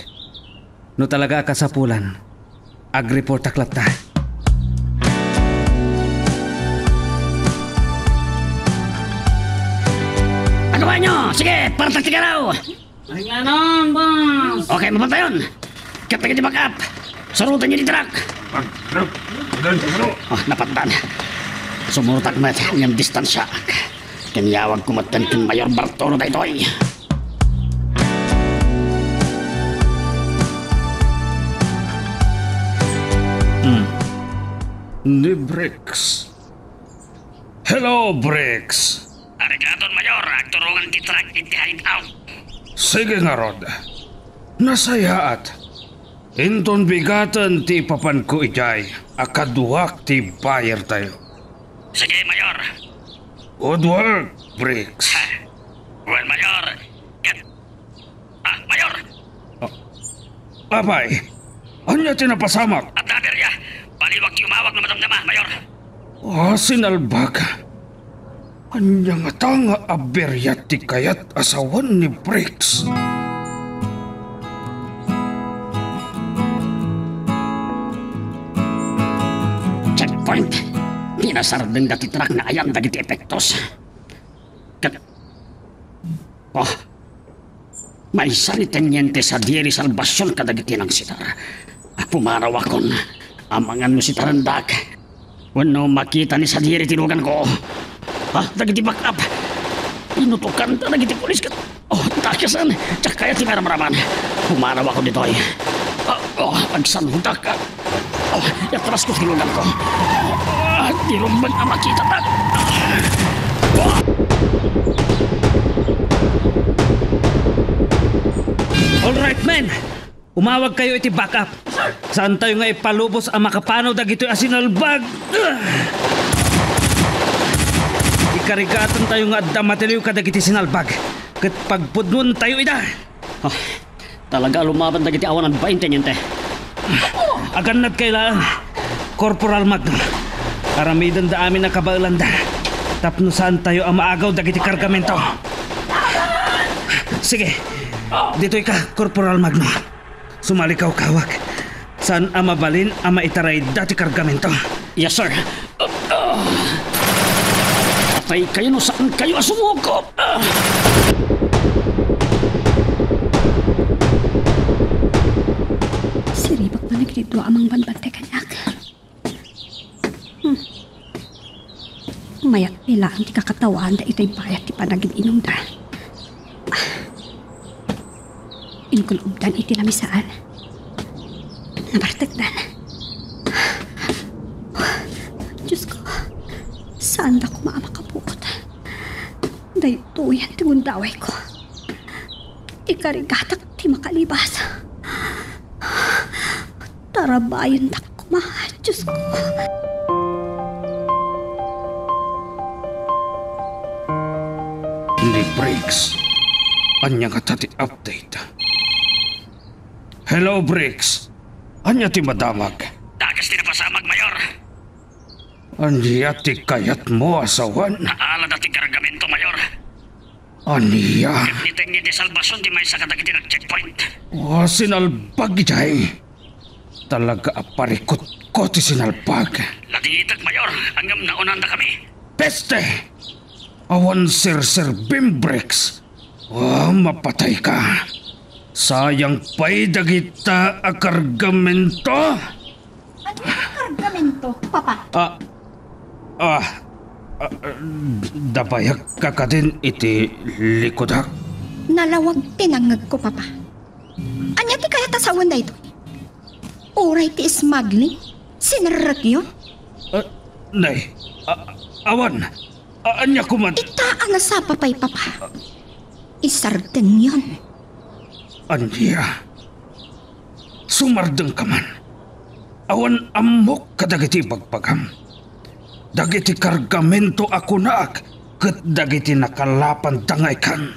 No talaga kasapulan. Ag-report aklat ta. Agawa nyo! Sige, para taktika raw! Ganon, boss! Okay, mapanta yun! Kapag di back up! Sarutan niyo di truck. Oh, napatan. Sumurtak na niyang distansya. Kanyawag kumatan kin Mayor Bartolo daytoy. Ni Bricks. Hello, Bricks. Arigaton Mayor, agturungan ti truck iti hide out. Sige nga, Rod. Nasayaat. Inton bigatan ti papan ko ijay. Akaduwak ti buyer tayo. Sige Mayor. Good work, Bricks. Well Mayor. Mayor. Abay, anya tinapasamak? At naberya. Baliwag ti umawag na madamdama, Mayor. Sinalbag. Anya nga tanga aberyat ti kayat asawan ni Bricks. Checkpoint. Pinasardeng dati truck na ayan dagiti epektos. Oh. May sanitanyente sa diri salbasyon kadagiti ng sitar. Pumaraw akon. Amangan mo si Tarandak. Wano makita ni sa diri tinugan ko. Dagiti back up. Inutukan ta dagiti pulis ka. Takasan. Tsak kaya ti maramaraman. Pumaraw ako dito ay. Agsanhudak ka. Yatras ko tinugan ko. Di rumbang ang makita ta. Alright, men. Umawag kayo iti backup. Saan tayo nga ipalubos ang makapanaw dagito asinalbag? Ikarigatan tayo nga adda matiliw kadagiti sinalbag. Kat pagpudnon tayo ida. Talaga lumaban dagiti awanan ba intanyente? Aganad kailangan. Corporal Magno. Karamidan da amin na kabailanda. Tapno saan tayo ang maagaw dagiti kargamento. Sige. Dito'y ka, Corporal Magno. Sumalikaw kawak. Saan ang mabalin ang maitaray dati kargamento? Yes, sir. Patay kayo no saan kayo asumukop. Siribak na nagdito amang banbante kanyak. Mayak nila ang ti kakatawaan da itay bayat ti panagin inom da. Inkulubdan iti lamisaan. Nabartagdan. Diyos ko, saan da ko maamakapukot? Dahito yan ti gundaway ko. Ikarigatak ti makalibas. Tarabayan da ko Diyos ko. Ni Briggs. Anya nga tati update. Hello, Briggs. Anya ti madamag. Dagas ti napasamag, Mayor. Anya ti kayat mo asawan. Naala dati kargamento, Mayor. Anya. Niteng ni salbasyon di may sa kadagiti nag-checkpoint. Sinalbag jay. Talaga aparikot ko ti sinalbag. Laditag, Mayor. Hanggang naunan na kami. Peste! Awan Sir Bim Briggs. Mapatay ka. Sayang pa'y dagita a kargamento. Ano yung kargamento, Papa? Dabayag ka ka din iti likodak. Nalawag tinangag ko, Papa. Anya ti kaya tasawan da ito? Uray ti smuggling? Sinarag yun? Nay, awan. Anya kuman. Itaan na sa papay, Papa. Isarden yun. Anya. Sumardeng ka man. Awan amok kadagiti bagpagam. Dagiti kargamento ako naak. Kat dagiti nakalapan tangay kan.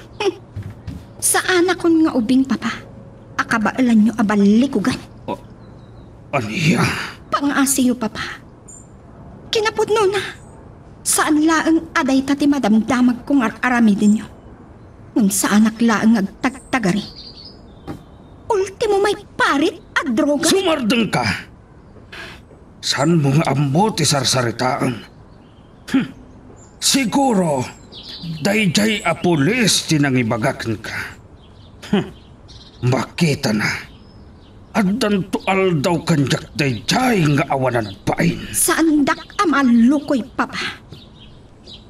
Saan akon nga ubing, Papa? Akabaalan nyo abalikugan. Anya. Pangasiyo, Papa. Kinapudno na. Saan laang aday tati madamdamag kong aramidin nyo? Nung saan laang agtagtagari. Ultimo may parit at droga. Sumardeng ka. San mo nga amo ti sarsaritaan? Siguro, dayjay a pulis tinangibagakan ka. Makita na. Addan tual daw kanyak dayjay nga awanan bain. Saan dak amalukoy, Papa?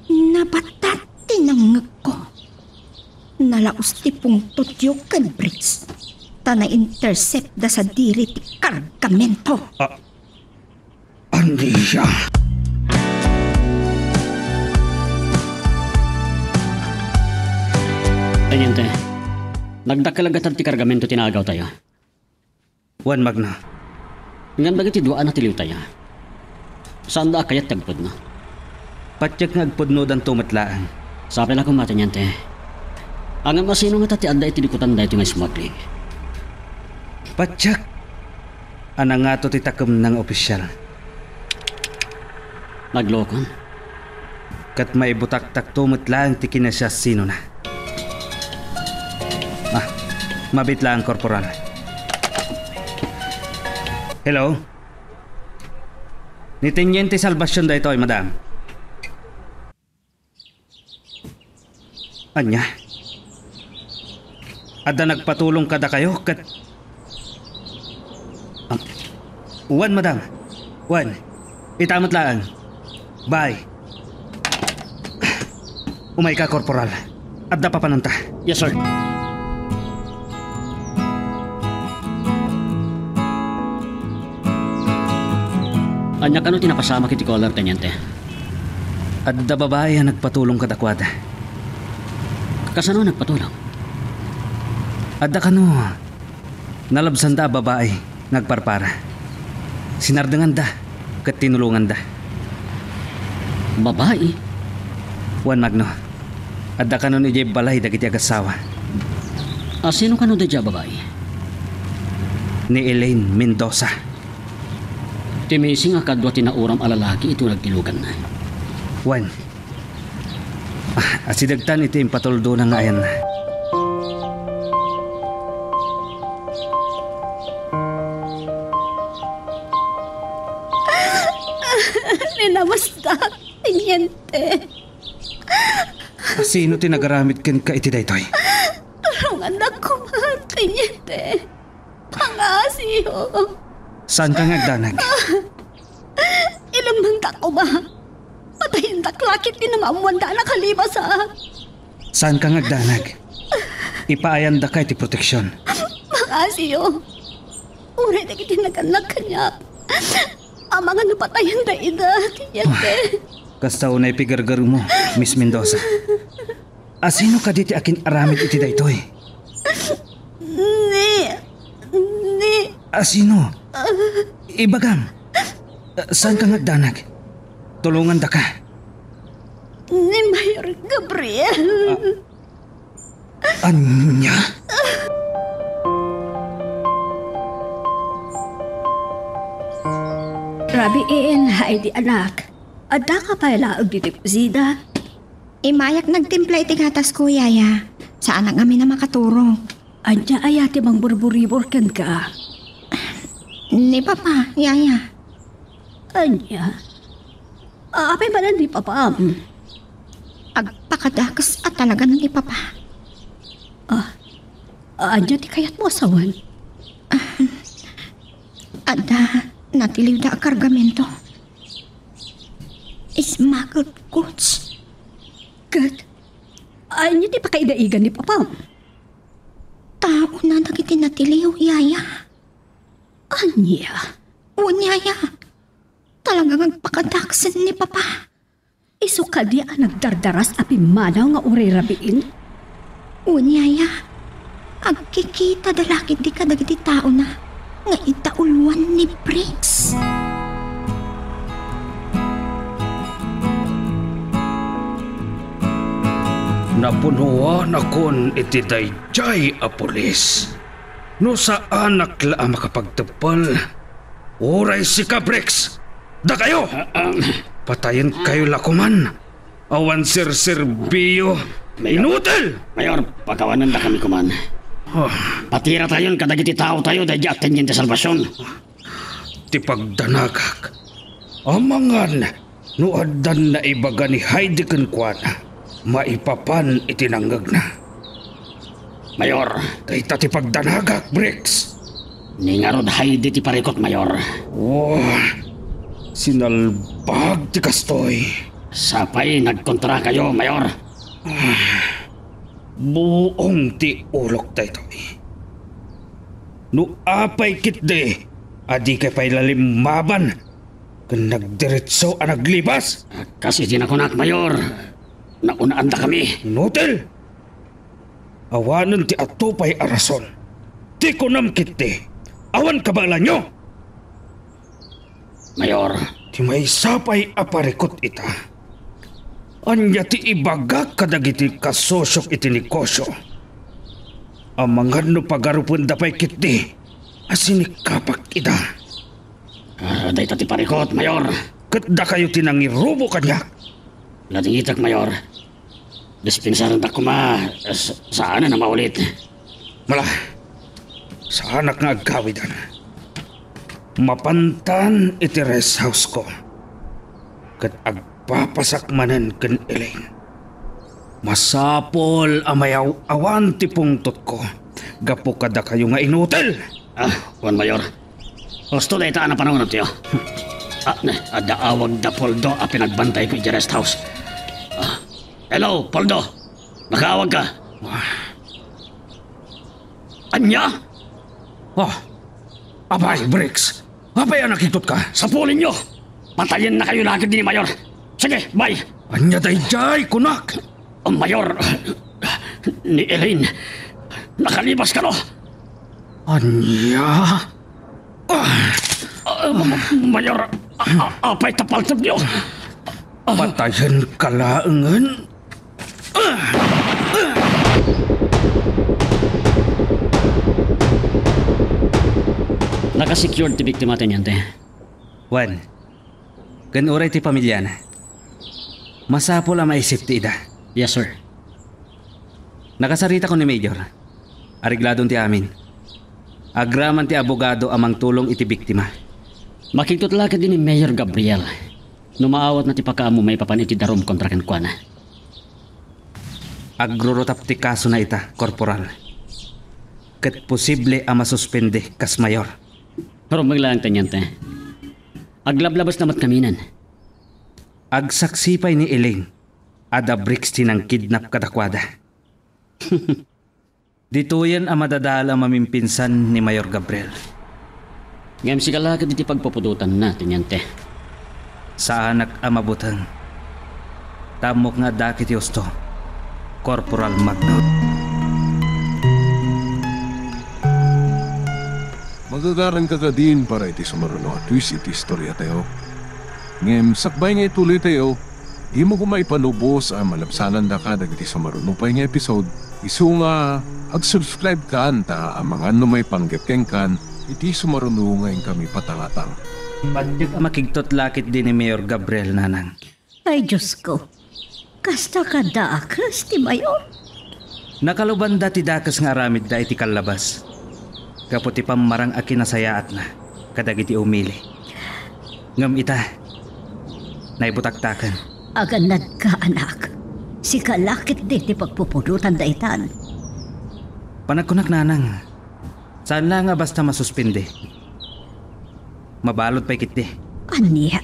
Nabatati ng ngag ko. Nalaos ti pungtot yung Briggs. Ta na-intercept da sa diri ti kargamento. Aniya. Tanyente, nagdakalagatan ti kargamento tinagaw tayo. Wan magna. Ngam dagiti duaan na tiliw tayo. Saan da kayat tagpod na? Patyak nga agpudno dan tumatlaan. Sabi lang kung matanyente. Ang masino nga tati anda itilikutan da ito nga smuggling. Patyak. Ana nga to titakam ng opisyal. Naglokon. Kat may butak-tak tumatlaan ti kinasya sino na. Mabit lang, Korporal. Hello? Ni Teniente Salvacion da ito, madam. Anya? Ada nagpatulong kada kayo kat... Wan, madam. Wan. Itamat lang. Bye. Umay ka, Korporal. Adda pa pananta. Yes, sir. Anya kano tinapasama kiti Color, Teniente? Adda babae ang nagpatulong kadakwada. Kasano nagpatulong? Adda kano, nalabsan da babae, nagparpara. Sinardangan da, kat tinulungan da. Babae? Wan magno, adda kano ni Jay balay dagiti agasawa. Sino kano da dya babae? Ni Elaine Mendoza. Timising nga kadwa tinauram alalaki ito nagtilugan na. Wan, asidagtan iti impatuldo ng ayan na. Ninamasta, Teniente. Sino tinagaramit ken ka iti daytoy? Tulungan ako, Teniente. Pangasiyo. Saan ka ngagdanag? Ilamang ko ba? Patayin taklakit ni namamuan da nakaliba sa... Saan ka ngagdanag? Ipaayan da ka iti proteksyon. Makasiyo. Uray na kitinaganag kanya. Ang mga napatayan da ida, Teniente. Kasta unay pigargar mo, Miss Mendoza. Asino ka diti akin aramid iti daytoy? Ni... Asino? Ibagam. Saan ka ngagdanag? Tulungan da ka. Ni Mayor Gabriel. Anya? Rabiin, Heidi anak. Ada ka pa ilaog dito kusida? Imayak nagtimpla iti gatas ko, Yaya. Saan ang amin na makaturo? Anya ayati mang burburibor kan ka. Ni Papa, Yaya. Anya? Apay ba na ni Papa? Agpakadakas at talaga ni Papa. Anya ti kayat mo asawan? Ada, natiliw da kargamento. Smuggled goods. Kat, anya ti pakaidaigan ni Papa? Tao na nagiti natiliw, Yaya. Anya? Yaya. Talagang agpakadaksan ni Papa. Iso ka di ang nagdardaras api manaw nga uray rabiin? Yaya. Agkikita dalaki di ka dagiti tao na nga itauluan ni Briggs. Napunuan akon iti dayjay a pulis. No saan nakla makapagtapal? Oray si Cabrix! Da kayo! Patayin kayo lakuman! Awan sir-serbiyo! Inutil! Mayor, pagkawanan na kami kuman. Patira tayon kadagiti tao tayo dahil at Teniente Salvacion. Ti pagdanagak. Amangan no addan na ibaga ni Heidi Kenkwana. Maipapan itinanggag na. Mayor, Kay ti pagdanagak, Briggs. Ningarod Heidi ti parikot, Mayor. Oh, sinalbag ti kastoy. Sapay nagkontra kayo, Mayor. Buong ti ulok daytoy. No apay kitde, adi kay pailalim maban. Kung nagdiretso ang naglibas. Kasi di na kunak, Mayor. Naunaan da kami. Notel, awanan ti atupay arason. Ti kunam kitde, awan kabala nyo. Mayor, Ti may sapay aparikot ita. Anya ti ibagak kadagiti kasosyok iti negosyo. Amangan no pagarupon da pay kitdi. Asinikapak ita. day ti parikot, Mayor. Kat da kayo tinangirubo kanya. Latingitak, Mayor. Dispensaran da kuma. Saan na maulit? Mala, sa anak nga agawidan. Mapantan iti rest house ko. Kat agpapasak manen ken Elaine. Masapol amayaw awan ti pungtot ko. Gapo kada kayo nga inutel. Juan Mayor. Gusto na itaan na panahon tiyo. Ada awag da Poldo a pinagbantay ko i rest house. Hello, Poldo. Nakaawag ka. Anya? Abay, Bricks. Abay, nakitot ka. Sapulin nyo. Patayin na kayo lagi din ni Mayor. Sige, bye. Anya dayjay, kunak. Mayor, ni Elaine. Nakalibas ka no? Anya? Mayor, apay tapaltap nyo. Patayan kalaangan. Nakasecured ti biktima tanyante. Juan, ganuray ti pamilya na. Masapol ang maisip ti ida. Yes, sir. Nakasarita ko ni Major. Arigladon ti amin. Agraman ti abogado amang tulong iti biktima. Makitutla ka din ni Mayor Gabriel. Numaawat na ti pakaamo may papan iti darom kontra ken kuana. Agrurotap ti kaso na ita, korporal. Ket posible ang masuspende kas mayor. Pero maglaang tanyante. Aglablabas namat kaminan. Agsaksipay ni Elaine. Ada Bricks tinang kidnap kadakwada. Dito yan ang madadala mamimpinsan ni Mayor Gabriel. Ngayam si kalakad iti pagpapudutan na, tanyante. Sa anak ang mabutang. Tamok nga dakit yusto. Corporal Magno. Magagaran ka ka din para iti sumaruno at twist iti istorya tayo. Ngem sakbay nga ituloy tayo, di mo kumaipanubos ang malapsanan da ka dagiti sumaruno pa nga episode. Isu nga, ag-subscribe ka anta ang mga may panggepkeng kan, iti sumaruno ngayon kami patangatang. Padyag ang makigtot lakit din ni Mayor Gabriel nanang. Ay, Diyos ko. Kasta ka daakas, ti Mayor. Nakalubanda ti dakas nga aramid da iti kalabas. Kaputi pamarang akin nasayaat na, kadagiti umili. Ngam ita, naibutaktakan. Aganad ka, anak. Si kalakit din ti pagpupudutan da itan. Panagkunak nanang, saan lang nga basta masuspinde? Mabalot pa'y kiti. Aniya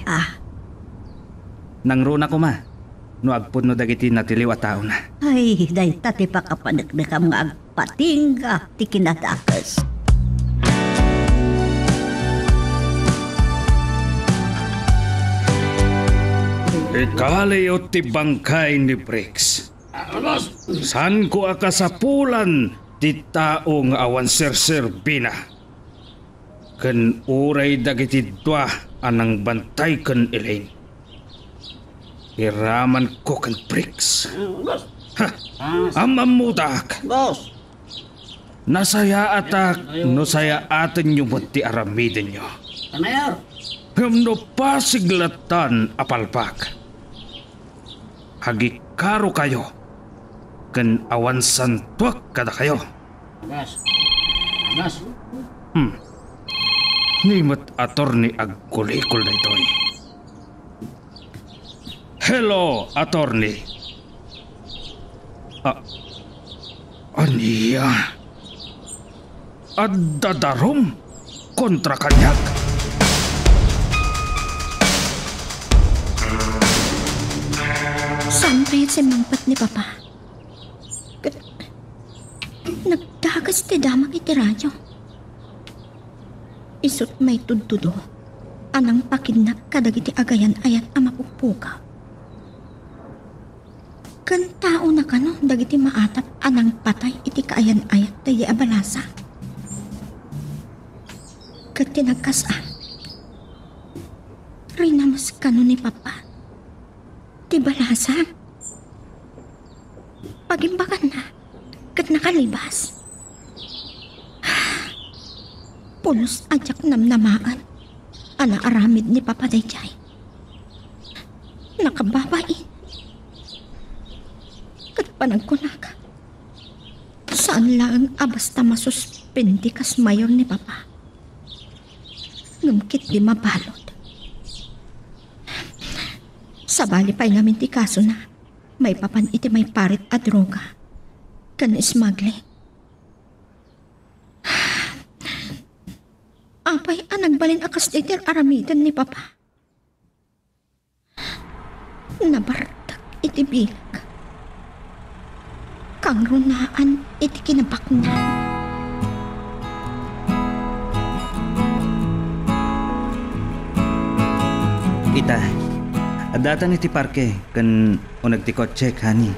Nangruna ko ma, no agpud no dagiti natiliw at tao na. Ay, day tati pa kapanagdakam nga agpatingga ti kinadakas. Ikalayo ti bangkay ni Bricks. San ko akasapulan ti tao nga awan ser-serbina. Ken uray dagiti dua anang bantay ken Elaine. Iraman ko ken Bricks. Amamutak. Nasaya atak no saya atin yung ti aramidin nyo. Mayor. Hamno pasiglatan apalpak. Hagikaro kayo. Kan awan santuak kada kayo. Nimot attorney agkulikol na ito'y. Hello, attorney. Aniya. Adadarom? kontra kanyak. Saan kaya si mangpat ni Papa? Nagdagas ti damag iti radyo. Isut may tudtudo. Anang pakidnak kadagiti agayan ayat ang mapuppukaw. Kan tao na kano dagiti maatap anang patay iti kaayan ayat tayo abalasa. Kat tinagkasaan. Rinamas kano ni Papa. Ti balasa. Pagimbagan na. Kat nakalibas. Pulos ajak namnamaan. Ana aramid ni Papa Dayjay. Nakababain. Kat panagkunaka. Saan lang abasta masuspindi kas mayor ni Papa. Ngumkit di mabalot. Sabali pa'y namin ti kaso na may papan iti may parit at droga. Kan smuggling. Apay anagbalin akas iti aramidan ni Papa. Nabartak iti bilag. Kang runaan iti kinabaknan. Ita, adatan iti parke kan unag ti kotse kani.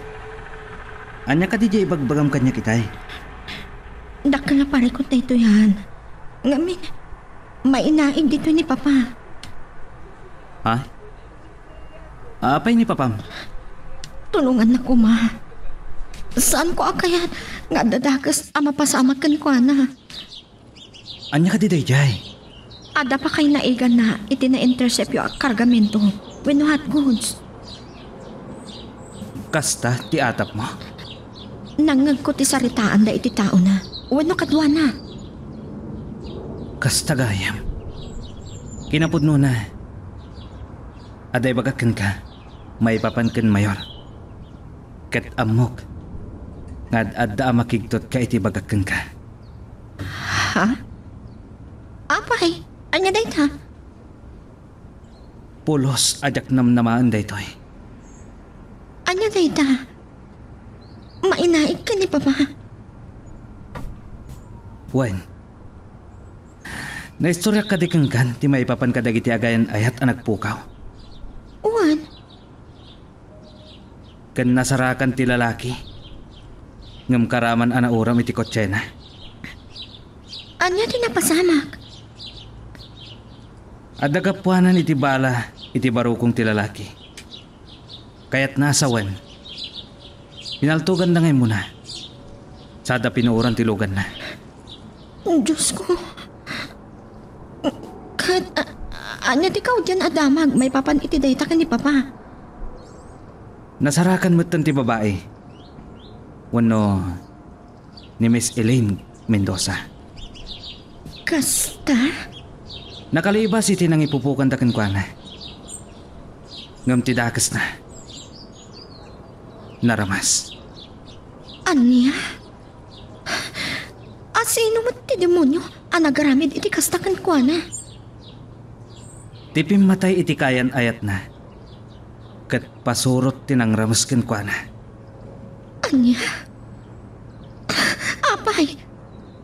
Anya ka di ibagbagam kanya kitay. Dak na pare ko tayo yan. Ngamin, mainaig dito ni Papa. Ha? Apay ni Papam? Tulungan na ko, Ma. Saan ko akayat nga dadagas ama pasama kan ko na. Anya ka di Dayjay? Ada pa kay naigan na iti na-intercept yung kargamento when hot goods. Kasta ti atap mo? Nangag ko ti saritaan da iti tao na. Wano kadwa na. Kasta gayam. Kinapudno na. Aday bagakan ka. May papankan mayor. Kat amok. Ngad adda makigtot ka iti bagakan ka. Ha? Apay? Anya day ta? Pulos ajak namnamaan daytoy. Anya day ta? Mainaig ka ni Papa. Wen. Naistorya ka di kang kan, ti may papan ka dagiti agayan ayat anak pukaw. Uwan? Kan nasarakan ti lalaki. Ngam karaman ana uram iti kotsena. Anya di napasamak? Adda kapuanan iti bala iti barukong ti lalaki. Kaya't nasawan. Pinaltugan na ngayon muna. Sada pinuuran ti lugan na. Diyos ko. Kat, anya di ka dyan adamag, may papan iti dayta ka ni Papa. Nasarakan mo ti babae. Wano ni Miss Elaine Mendoza. Kasta? Nakalibas iti nang ipupukan taken kwa na. Ngam ti dakas na. Naramas. Anya? Asino mo ti demonyo? Anagaramid iti kastakan kwa na. Tipim matay iti kayan ayat na. Kat pasurot tinangramas ken kwa na. Anya? Apay?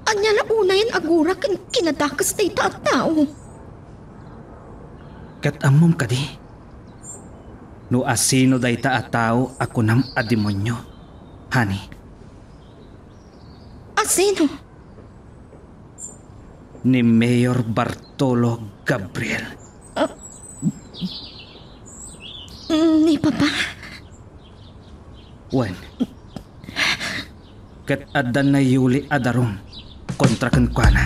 Anya na unayan agura kan kinadakas na ita at tao. Kat amom kadi. No asino dayta at tao ako nam a demonyo. Hani. Asino? Ni Mayor Bartolo Gabriel. Ni Papa? Wen. Kat adan na yuli adarong kontra kan kwa na.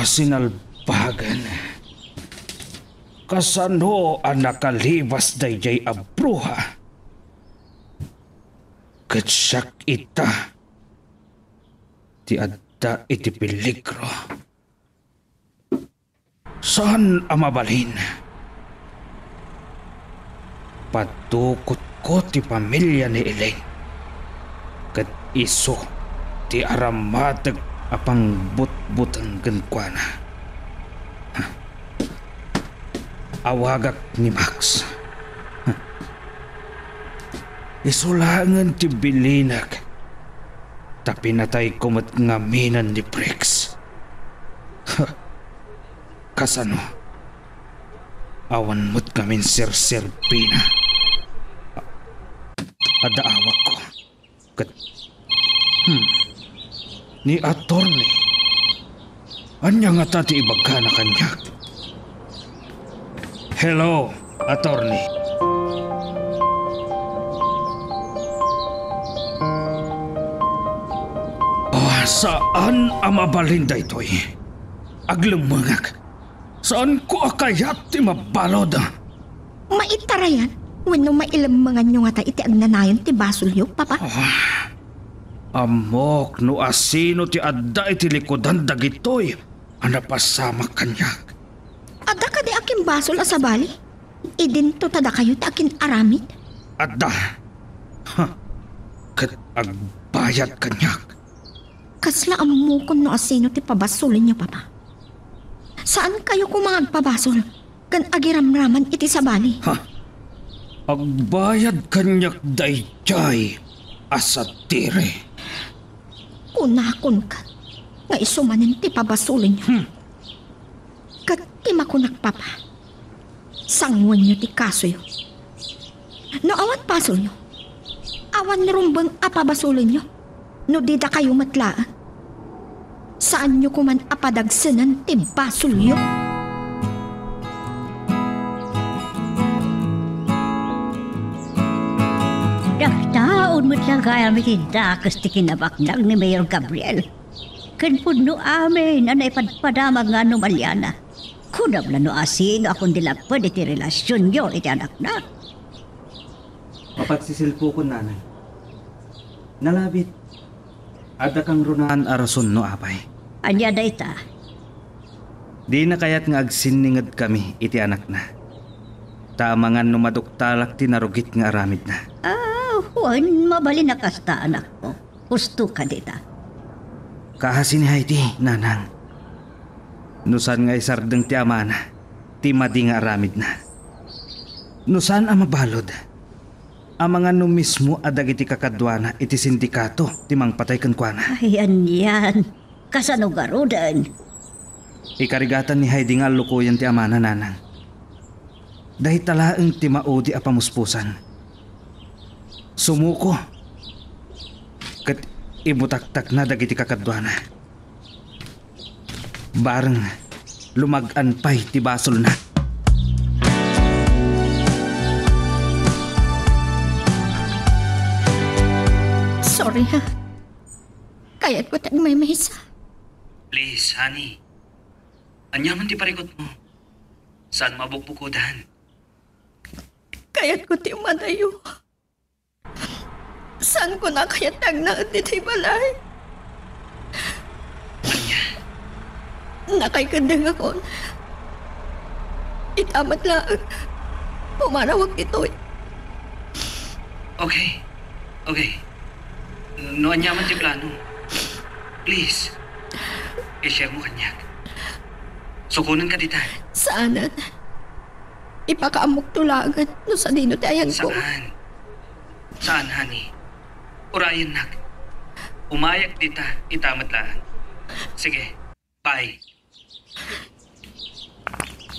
Sinalbagan. Kasano ang nakalibas dayjay a bruha? Katsak ita. Ti adda iti peligro. Saan ang mabalin? Patukot ko ti pamilya ni Elaine. Kat iso ti aramatag apang but-butang gankwana. Awagak ni Max. Isulangan ti bilinag. Tapinatay kumat ngaminan ni Briggs. Kasano? Awan mo't kamin Sir Pina. Adaawak ko. Kat... Ni attorney. Anya nga tati ibagka na kanya. Hello, attorney. Saan ang mabalinda ito'y? Aglumangak. Saan ko akayat ti mabalod? Maitarayan, wenno mailamangan nyo nga ta iti agnanayon ti basulyo, papa. Amok no asino ti adda iti likodan dagitoy ang napasama kanyak. Ada ka di aking basol asabali? Idinto tada kayo ti akin aramid? Adda. Kat agbayad kanyak. Kasla amukon no asino ti pabasulin niyo, papa. Saan kayo kumagpabasol? Kan agiramraman iti sabali. Agbayad kanyak dayjay asatire. Kunakon ka nga isumanin ti pabasulin niyo. Kat ti makunak, papa. Sangwan niyo ti kaso yo. No awan pasol niyo. Awan rumbang apabasulin niyo. No di da kayo matlaan. Saan nyo kuman apadagsanan ti basulyo? Daktaon mo't lang kaya mitidakas ti kinabaknag ni Mayor Gabriel. Kanpun no amin na naipadpadamag nga numalyana. Kunam na no asino akong dilapad iti relasyon nyo iti anak na. Mapagsisilpo ko, nanay. Nalabit. Ada kang runaan arason no apay. Anya da ita. Di na kaya't nga agsiningad kami iti anak na. Taamangan no maduktalak ti narugit nga aramid na. Huwag mabali na kasta anak ko. Gusto ka dita. Kahasi ni Heidi, nanang. Nusan nga isardeng ti amana, ti madi nga aramid na. Nusan ang mabalod. Ang mga no mismo adag iti kakadwana iti sindikato ti mangpatay kankwana. Ayan yan. Kasano garudan. Ikarigatan ni Heidi nga lukuyan ti amana, nanang. Dahil talaang ti maudi a pamuspusan. Sumuko. Kat ibutaktak na dagiti kakadwana. Bareng lumagan pa'y ti basol na. Sorry ha. Kaya't ko tag may mahisa. Please, honey. Anyaman ti parikot mo. Saan mabukbukudan? Kaya't ko ti madayo. Saan ko na kaya tag na iti balay? Anya? Nakaikandang ako. Itamat lang. Pumarawag ito. Okay. No anyaman ti plano. Please. I-share mo kanyak. Sukunan ka dita. Saanan? Ipakaamok tulagan no sa dino tayan ko. Saan, honey? Urayan nak. Umayak dita, itamat lang. Sige, bye.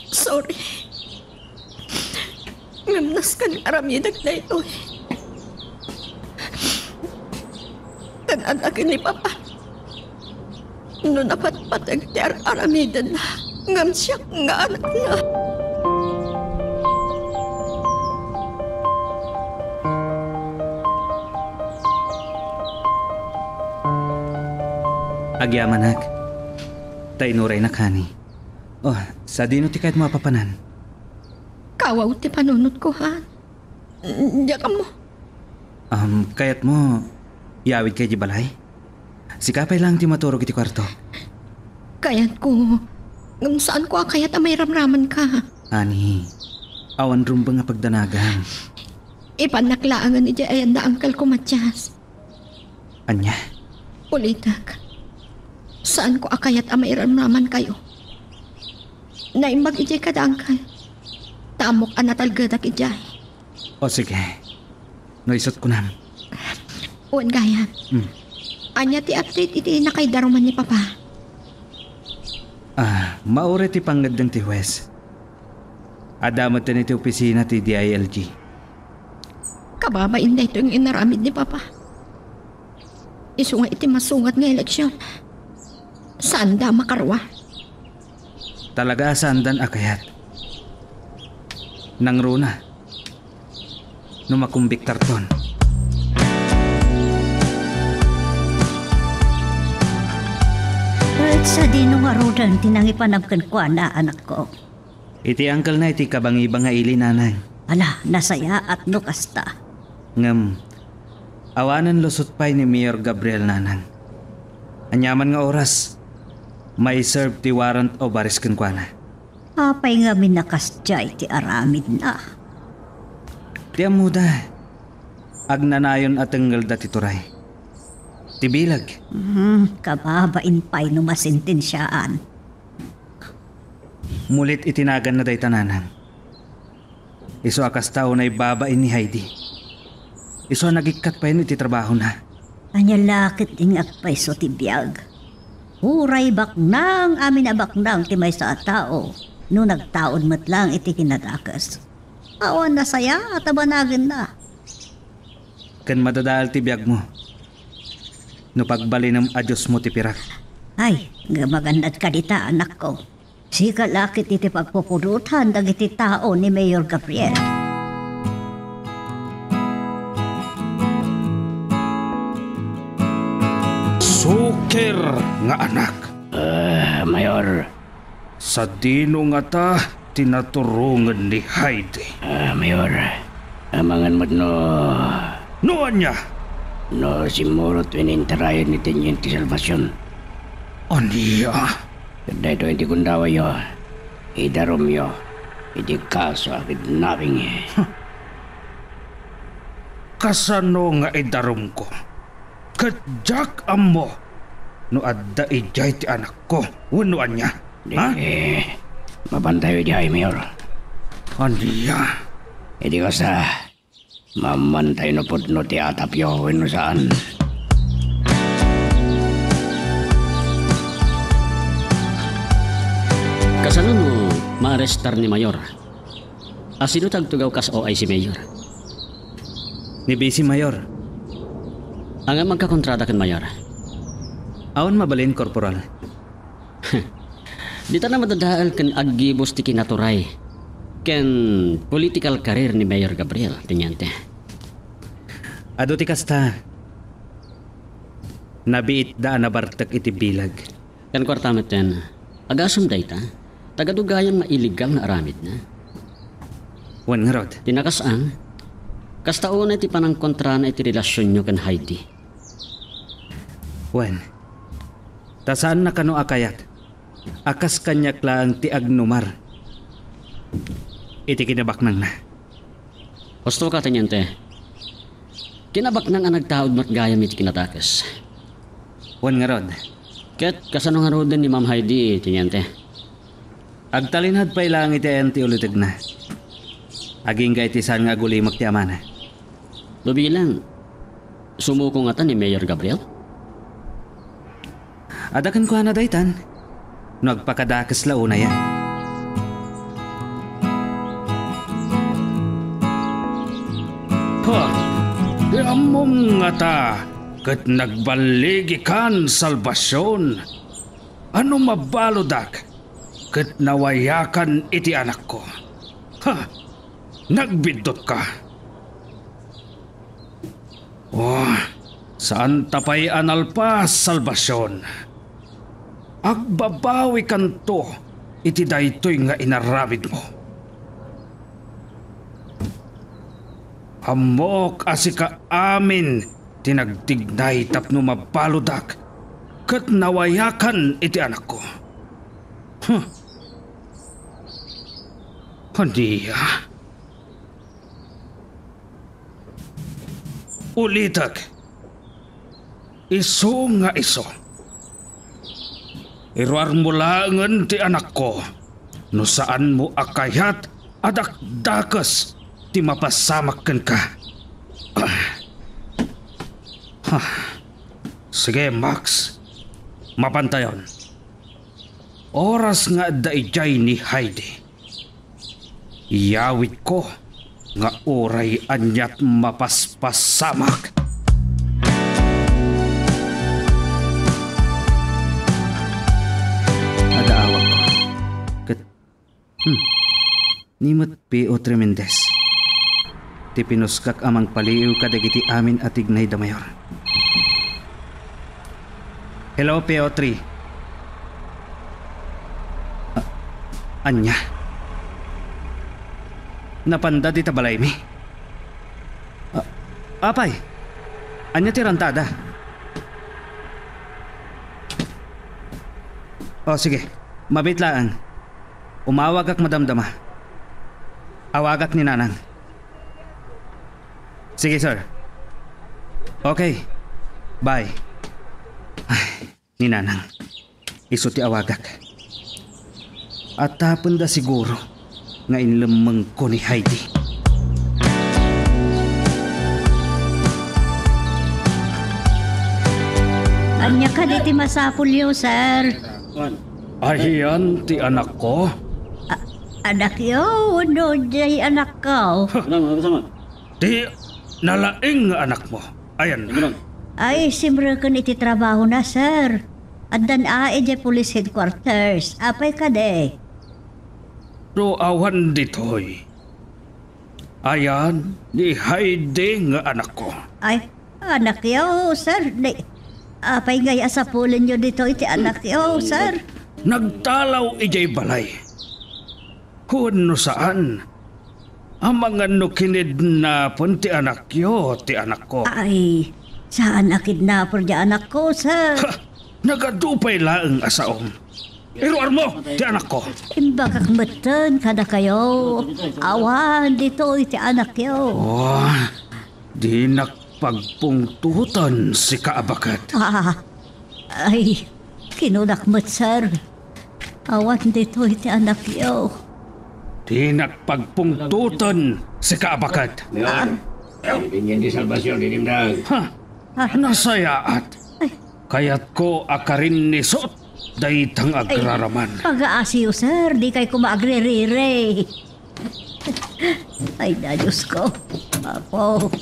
Sorry. Ngamnas ka ng aramidag na ito. Tananakin ni Papa. No napatpatag ti aramidan na. Ngam siya nga anak na. Agyaman nak. Tay nuray na kani. Oh, sa dino ti kahit mapapanan. Kawaw ti panunod ko, ha? Diya ka mo. Kayat mo, yawid kay di balay? Si kapay lang ti maturog iti kwarto. Kayat ko. Ngam saan ko kayat may ramraman ka? Ani, awan rumba nga pagdanagan. Ipanaklaangan ni Jay ayan na Uncle ko Matyas. Anya, Ulitak. Saan ko akayat amairamraman kayo? Naimbag ijay kada Uncle. Tamok anatalgadak ijay. o sige. Noisot ko na. Uwan gayan. Anya ti update iti na kay daruman ni Papa. Maure ti panggad ti Wes. Adamat din iti opisina ti DILG. Kababain na ito yung inaramid ni Papa. Isu nga iti masungat nga eleksyon. Saan da makarwa? Talaga sandan akayat. Nang runa. Numakumbiktar ton. At sa dinong arudan, tinangipanabkan ko na anak ko. Iti angkal na iti kabangibang nga ili nanay. Ala, nasaya at nukasta. Ngam, awanan lusot pa'y ni Mayor Gabriel nanang. Anyaman nga oras, may serve ti warrant o baris kenkwana. Apay nga minakasjay ti aramid na. Ti amuda, agnanayon at tenggal dati turay. Ti bilag, Kababain pa'y numasintensyaan. mulit itinagan na day tananang. Iso akas tao na'y babain ni Heidi. Iso nagikat pa yun iti trabaho na. Anya lakit ingak pa'y so ti biyag. Huray baknang amin na baknang ti may sa tao. No nagtaon matlang iti kinadakas. Awan na saya at abanagin na. Kan madadal ti biyag mo. No pagbali ng adyos mo ti pirak. Ay, nga magandad ka dita anak ko. Sika lakit iti pagpupurutan dagiti tao ni Mayor Gabriel. Suker nga anak. Mayor, Sa dino nga ta, tinaturungan ni Heidi. Mayor, amangan mo no, Noan niya? no simuro twinintarayan ni Teniente Salvacion. Aniya? Kada ito hindi kundawa yo, idarom yo, hindi kaso akid nabing Kasano nga idarom ko? Kadyak amo. No adda ijay ti anak ko. Unuan niya. Ha? Mabantayo di ay, Mayor. Aniya? Hindi ko sa mamantay no pudno ti atapyo no saan. Kasano no maarestar ni Mayor? Asino tagtugaw kas o ay si Mayor? Ni Bisi Mayor, Ang magkakontrata kan Mayor. awan mabalin korporal. Di ta na madadaal kan aggibos ti kinaturay. Ken political career ni Mayor Gabriel, Teniente. Ado ti kasta. Nabiit da nabartak iti bilag. Kan kwartamet yan, agasum dayta, tagadugayan mailigal na aramid na. Wan nga rod. Tinakasang, kastaon iti panang kontra na iti relasyon nyo kan Heidi. Wan. Tasaan na kano akayat. Akas kanyak lang ti agnumar. Iti kinabaknang na. Gusto ka, Teniente. Kinabak nang ang nagtaod matgayam iti kinatakas. Wan nga rod. Ket kasano nga roden ni Ma'am Heidi, Teniente. Agtalinhad pa ilang iti ayan ti ulitag na. Aging ka iti saan nga gulimag ti amana. Lubilang, sumuko nga ta ni Mayor Gabriel? Adakan ko na daytan. Nagpakadakas launa yan. Ha? Di among nga ta, kat nagbaligi kan salbasyon. Ano mabalodak, kat nawayakan iti anak ko. Ha? Nagbidot ka. Oh, saan tapay analpas salbasyon? Agbabawi kanto, iti daytoy nga inaramid mo. Amok asika amin, tinagtignay tapno mabalodak, kat nawayakan iti anak ko. Huh. Hindi Ulitag. Iso nga iso. Iruar mo langan ti anak ko. No saan mo akayat adakdakas ti mapasamakan ka. Sige, Max. Mapantayon. Oras nga daijay ni Heidi. Iyawit ko nga oray anyat mapaspasamak. Adaawag ko. Kat... Nimot P.O. Tremendez. Ti pinuskak amang paliw kadagiti amin at ignay da mayor. Hello, P.O. 3. Anya? Napanda di tabalay mi? Apay? Anya ti rantada? O sige, mabitlaan. Umawag ak madamdama. Awagak ni nanang. Sige, sir. Okay. Bye. Ay, ni nanang. Iso ti awagak. At tapon da siguro nga inlamang ko ni Heidi. Anya ka di ti masapulyo, sir. Ayan ti anak ko. Anak yo, no jay anak ko. Ti nalaing nga anak mo. Ayan. Ay, simre kan iti trabaho na, sir. Addan je police headquarters. Apay ka de. No awan ditoy. Ayan, ni Heidi nga anak ko. Ay, anak yo, sir. Apay gaya sa pulin nyo dito iti anak yo, sir. Nagtalaw ijay balay. Kung no saan, ang mga nukinid na pun ti anak yo, ti anak ko. Ay, saan nakidnapper di anak ko, sir? Ha! Nagadupay laeng asaong. Iruar mo, ti anak ko. Imbagak matan kada kayo. Awan dito iti anak yo. Oh, di nakpagpungtutan si kaabakat. Ay, kinunakmat, sir. Awan dito iti anak yo. Di nakpagpungtutan si kaabakat. Bigyan di salvasyon, dinimdag. Nasayaat. Kaya't ko akarin ni Sot, daytang agraraman. Pag-aasiyo, sir. Di kay kumagre-re-re. Ay, na Diyos ko. Apo.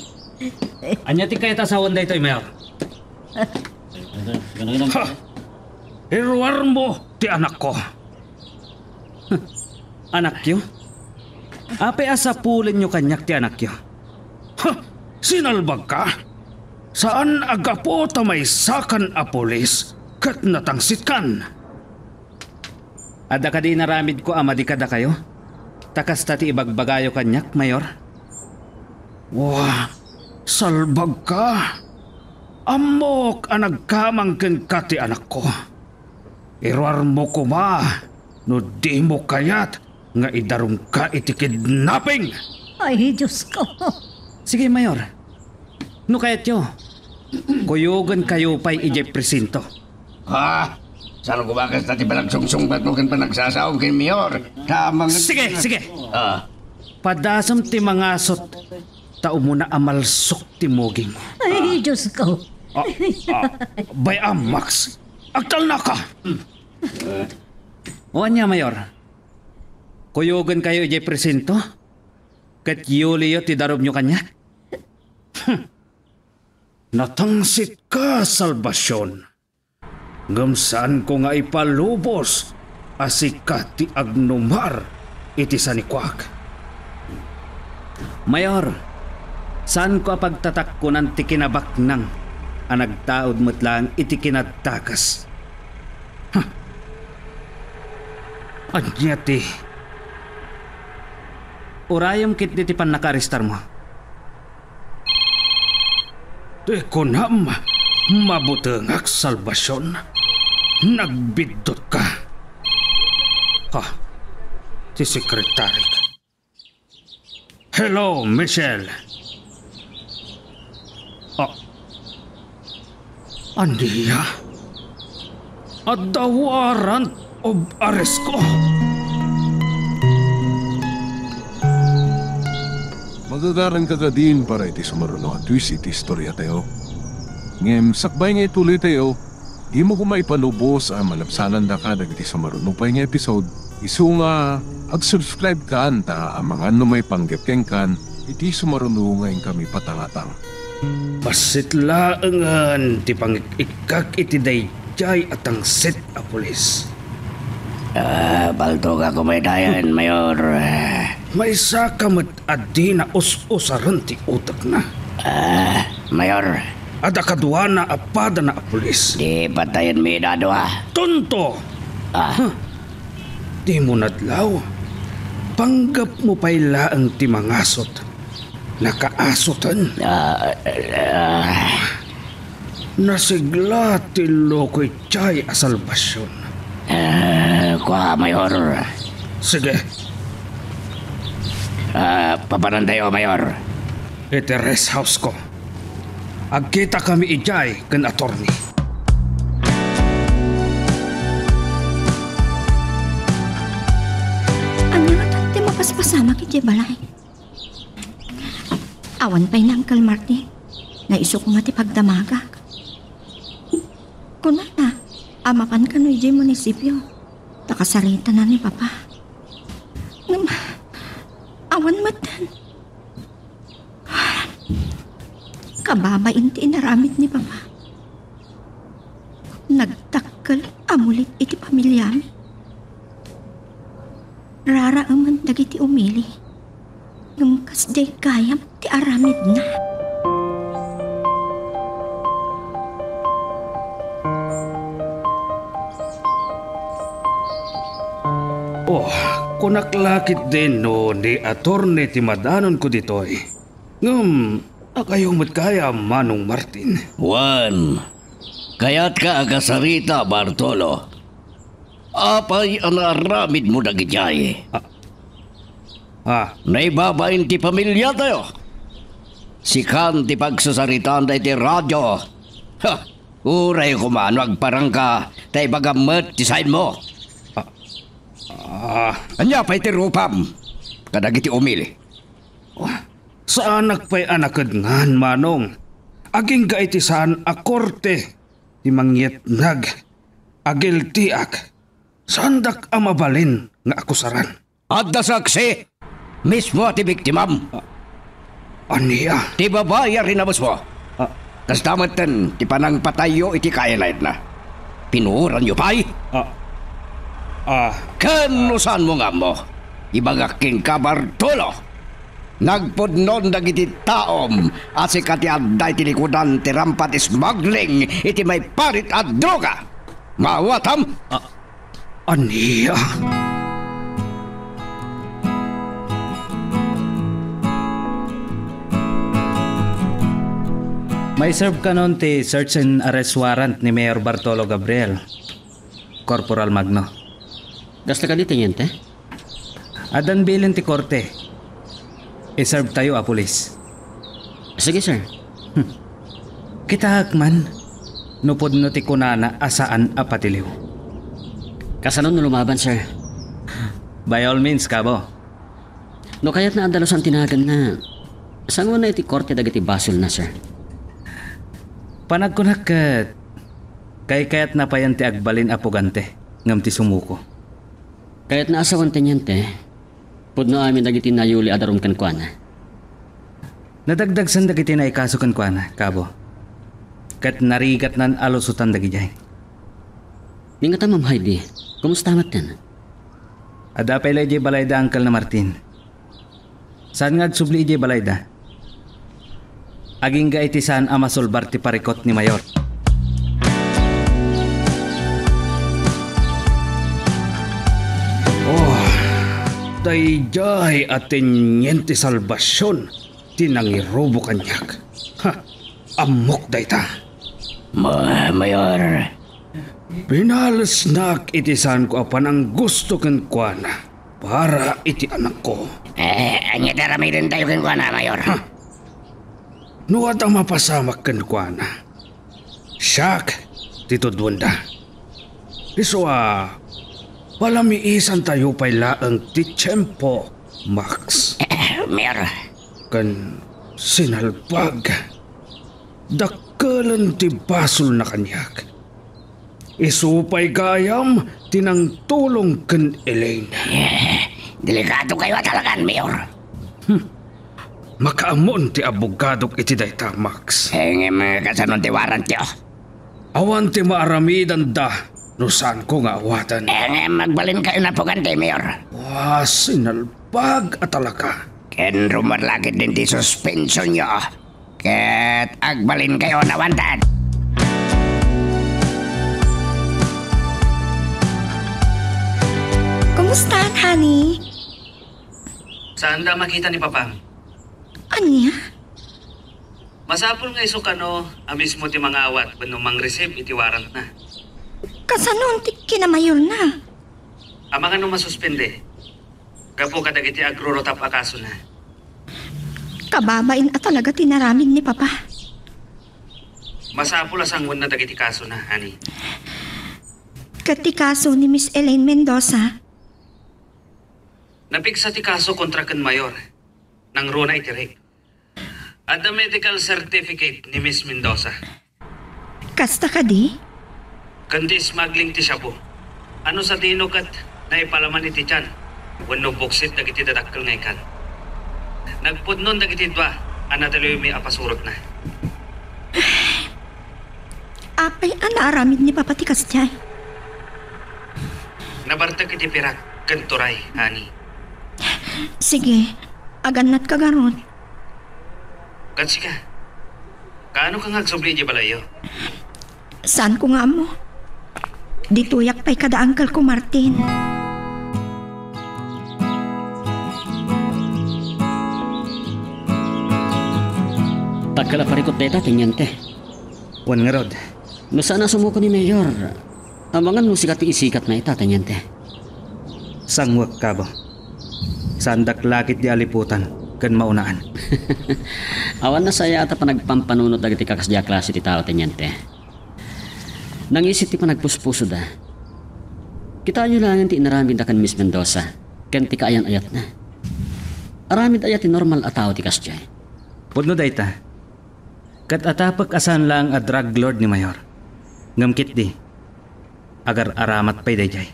Anya ti kaya tasawon da ito, Mayor? Ha! Iruar mo, ti anak ko. Anak yo? Ape asa pulin nyo kanyak ti anak yo? Ha! Sinalbag ka? Saan agapo tamay sakan a polis kat natangsit kan? Ada ka di naramid ko ama di kada kayo? Takas tati ibagbagayo kanyak, Mayor? Wah, salbag ka. Amok ang nagkamangkin ka ti anak ko. Iruar mo ko ba? No di mo kayat nga idarong ka iti kidnapping. Ay, Diyos ko. Sige, Mayor. No kayat yo? Kuyugan kayo pa'y ije presinto. Ha? Saan ko bakas dati palagsungsung ba't mo kan pa nagsasaong kay Mayor? Tamang... Sige, sige. Ah, Padasam ti mangasot. Tao mo na amalsok ti moging. Ay, Diyos ko. Bayam, Max. Agtal na ka. O anya, Mayor. Kuyugan kayo ije presinto? Kat Yulio ti darob nyo kanya? Natangsit ka, Salvasyon. Ngamsaan ko nga ipalubos asikat ti agnumar iti sanikwak. Mayor, saan ko pagtatakkunan ti kinabaknang ang nagtaod mo't lang iti kinatakas? Anya ti. Urayom kit ti pan nakaristar mo. Teko nam, mabutengak, Salvasyon. Nagbidot ka. Ha, ti sekretary ka. Hello, Michelle. Aniya? At the warrant of arrest ko. Magagaran ka ka din para iti sumaruno at twist iti istorya tayo. Ngem sakbay nga ituloy tayo, di mo kumaipanubos ang malapsanan da ka dagiti sumaruno pa nga episode. Isu nga ag-subscribe ka anta ang mga may panggapkeng kan iti sumaruno ngayon kami patangatang. Pasitlaangan ti pangikak iti dayjay at ang set a pulis. Balto ka kumadayan, Mayor. May sakamat adi na us-usaran ti utak na. Mayor, Ada kadwa na apada na a pulis. di patayan mi dadwa. Tonto! Di mo nadlaw. Panggap mo pa'y laang ti mangasot. Nakaasotan. Nasigla ti loko'y tiyay a salbasyon. Kwa, Mayor. Sige, Papanandayo, Mayor. iti rest house ko. Agkita kami ijay kan attorney. Ano nga ti mapaspasama kiti balay? Awan pa'y na Uncle Martin. Naiso ko mati pagdamaga. Kuna na, amapan ka no ijay munisipyo. Takasarita na ni Papa. Awan matan. Kababain ti inaramit ni Papa. Nagtakkel amulit iti pamilyami. Rara aman dagiti umili. Ngumkas day kayam ti aramid na. Oh, kunaklakit din no ni attorney ti madanon ko ditoy. Akayong matkaya Manong Martin. Juan, kaya't ka agasarita, Bartolo. Apay ang aramid mo dagijay. Naibabain ti pamilya tayo. Sikan ti pagsasaritaan tayo ti radyo. Uray kumano agparang ka tayo bagamat ti sain mo. Anya pa'y ti rupam. Kadagiti umili. Sa anak pa'y anakadngan, Manong. Aging ga iti saan a korte. Ti mangyetnag. Agil tiak. Sandak amabalin nga akusaran. At saksi, mismo ti biktimam. Aniya? Ti babaya rin abos mo. Kas damatan, ti panang patayo iti kayalayat na. Pinuuran nyo pa'y? Kanusan mo nga mo? Ibagaking ka, Bartolo. Nagpudnon dagiti taom asikati adday tilikudan ti rampat smuggling iti may parit at droga. Mawatam? Aniya? May serve ka nun ti search and arrest warrant ni Mayor Bartolo Gabriel. Corporal Magno. Gasta ka di, Teniente? Adan bilin ti korte. I-serve tayo, pulis. Sige, sir. Kita hakman, nupod no ti kunana asaan apatiliw. Kasanon no lumaban, sir. By all means, kabo. No kaya't na andalos ang tinagan na saan mo na iti korte dagiti basol na, sir? Panagkunakat, kaya't napayan ti agbalin apugante, ngam ti sumuko. Kaya't na asawan, Teniente, pudno amin dagiti nayuli adarum kan kuana. Nadagdag san dagiti na ikaso kan kuana, kabo. Kat narigat nan alusutan dagijay. Di nga tamam, Heidi. Kumusta amat yan? Adapay la ijay balayda, Uncle na Martin. Saan nga subli ijay balayda? Aging ga iti saan amasolbar ti parikot ni Mayor. Dayjay at Teniente Salvacion tinangirobo kanyak. Amok dayta. Mayor. Pinalasnak itisan ko apan ang gusto kan kuana para iti anak ko. Anya darami rin tayo kan kuana, Mayor. Nuwat ang mapasamak kan kuana. Siyak, Tito Dwanda. Iswa, palamiisan tayo pala ang titsempo, Max. Mayor, Kan sinalpag. Dakkalan ti basol na kanyak. Isupay gayam tinang tulong kan Elaine. delikado kayo talagan, Mayor. Makaamon ti abogadok iti dayta, Max. Nga mga kasanon ti warranty, Awan ti maaramidan da no saan ko nga awatan. Nga magbalin kayo na pugante, Mayor. Wah, sinalpag at talaka. Ken rumor lagi din ti suspension nyo. Ket agbalin kayo na wantad. Kumusta, honey? Saan da makita ni Papa? Anya? Masapol nga iso kano, amis mo ti mga awat, bano mang receive iti warrant na. Kasanon ti kinamayor na. Amang ano masuspende? Gapo kadagiti agrurotap akaso na. Kababain at talaga tinaramin ni Papa. Masapol asangwan na dagiti kaso na, ani. Katikaso ni Miss Elaine Mendoza, Napiksa ti kaso kontra ken mayor, nang runa iti rape. At the medical certificate ni Miss Mendoza. kasta ka di? Kandi smuggling ti shabu. Ano sa tino kat naipalaman iti tiyan. Wano buksit dagiti dadakkel nga ikan. Nagpudnon dagiti dwa, anataloy may apasurot na. Apay anaaramid ni Papa ti kastay. Nabartag iti pirak, kanturay, ani. Sige, aganat ka garon. Katsi ka. Kaano ka ngagsubli di balayo? Saan ko nga mo? Dituyak pa'y kada Uncle ko, Martin. Pagkala parikot deta, tinyante. Wan nga rod. No sana sumuko ni Mayor. Amangan mo sikat isikat na ita, tinyante. Sangwak ka ba? Sandak lakit di aliputan, kan maunaan. Awan na saya ata pa nagpampanunod agad ikakasya klase ti tao, tinyante. Nangisit ti pa nagpuspuso da. Kita nyo lang ti inaramid kan Miss Mendoza. Ken ti kaayan ayat na. Aramid ayat ti normal a tao ti kasya. Pudno dayta. Kat atapak asan lang a drug lord ni Mayor. Ngamkit di. Agar aramat pa'y dayjay.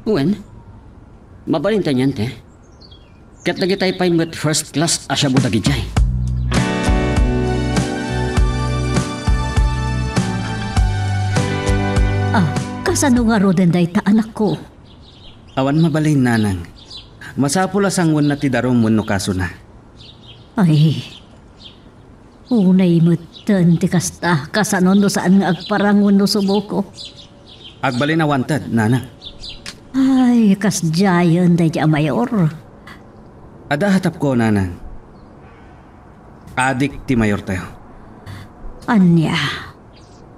Uwen? Mabalin tanyante. Kat lagi tayo pa'y met first class asya budagi jay. Kasano nga roden dayta anak ko? Awan mabalin nanang. Masapula sangwan na ti darom wenno kaso na. Ay, unay mutan ti kasta kasanon no saan nga agparangon no suboko. Agbalin na wantad, nanang. Ay, kasjayan day di Mayor. Ada hatap ko, nanang. Adik ti Mayor tayo. Anya,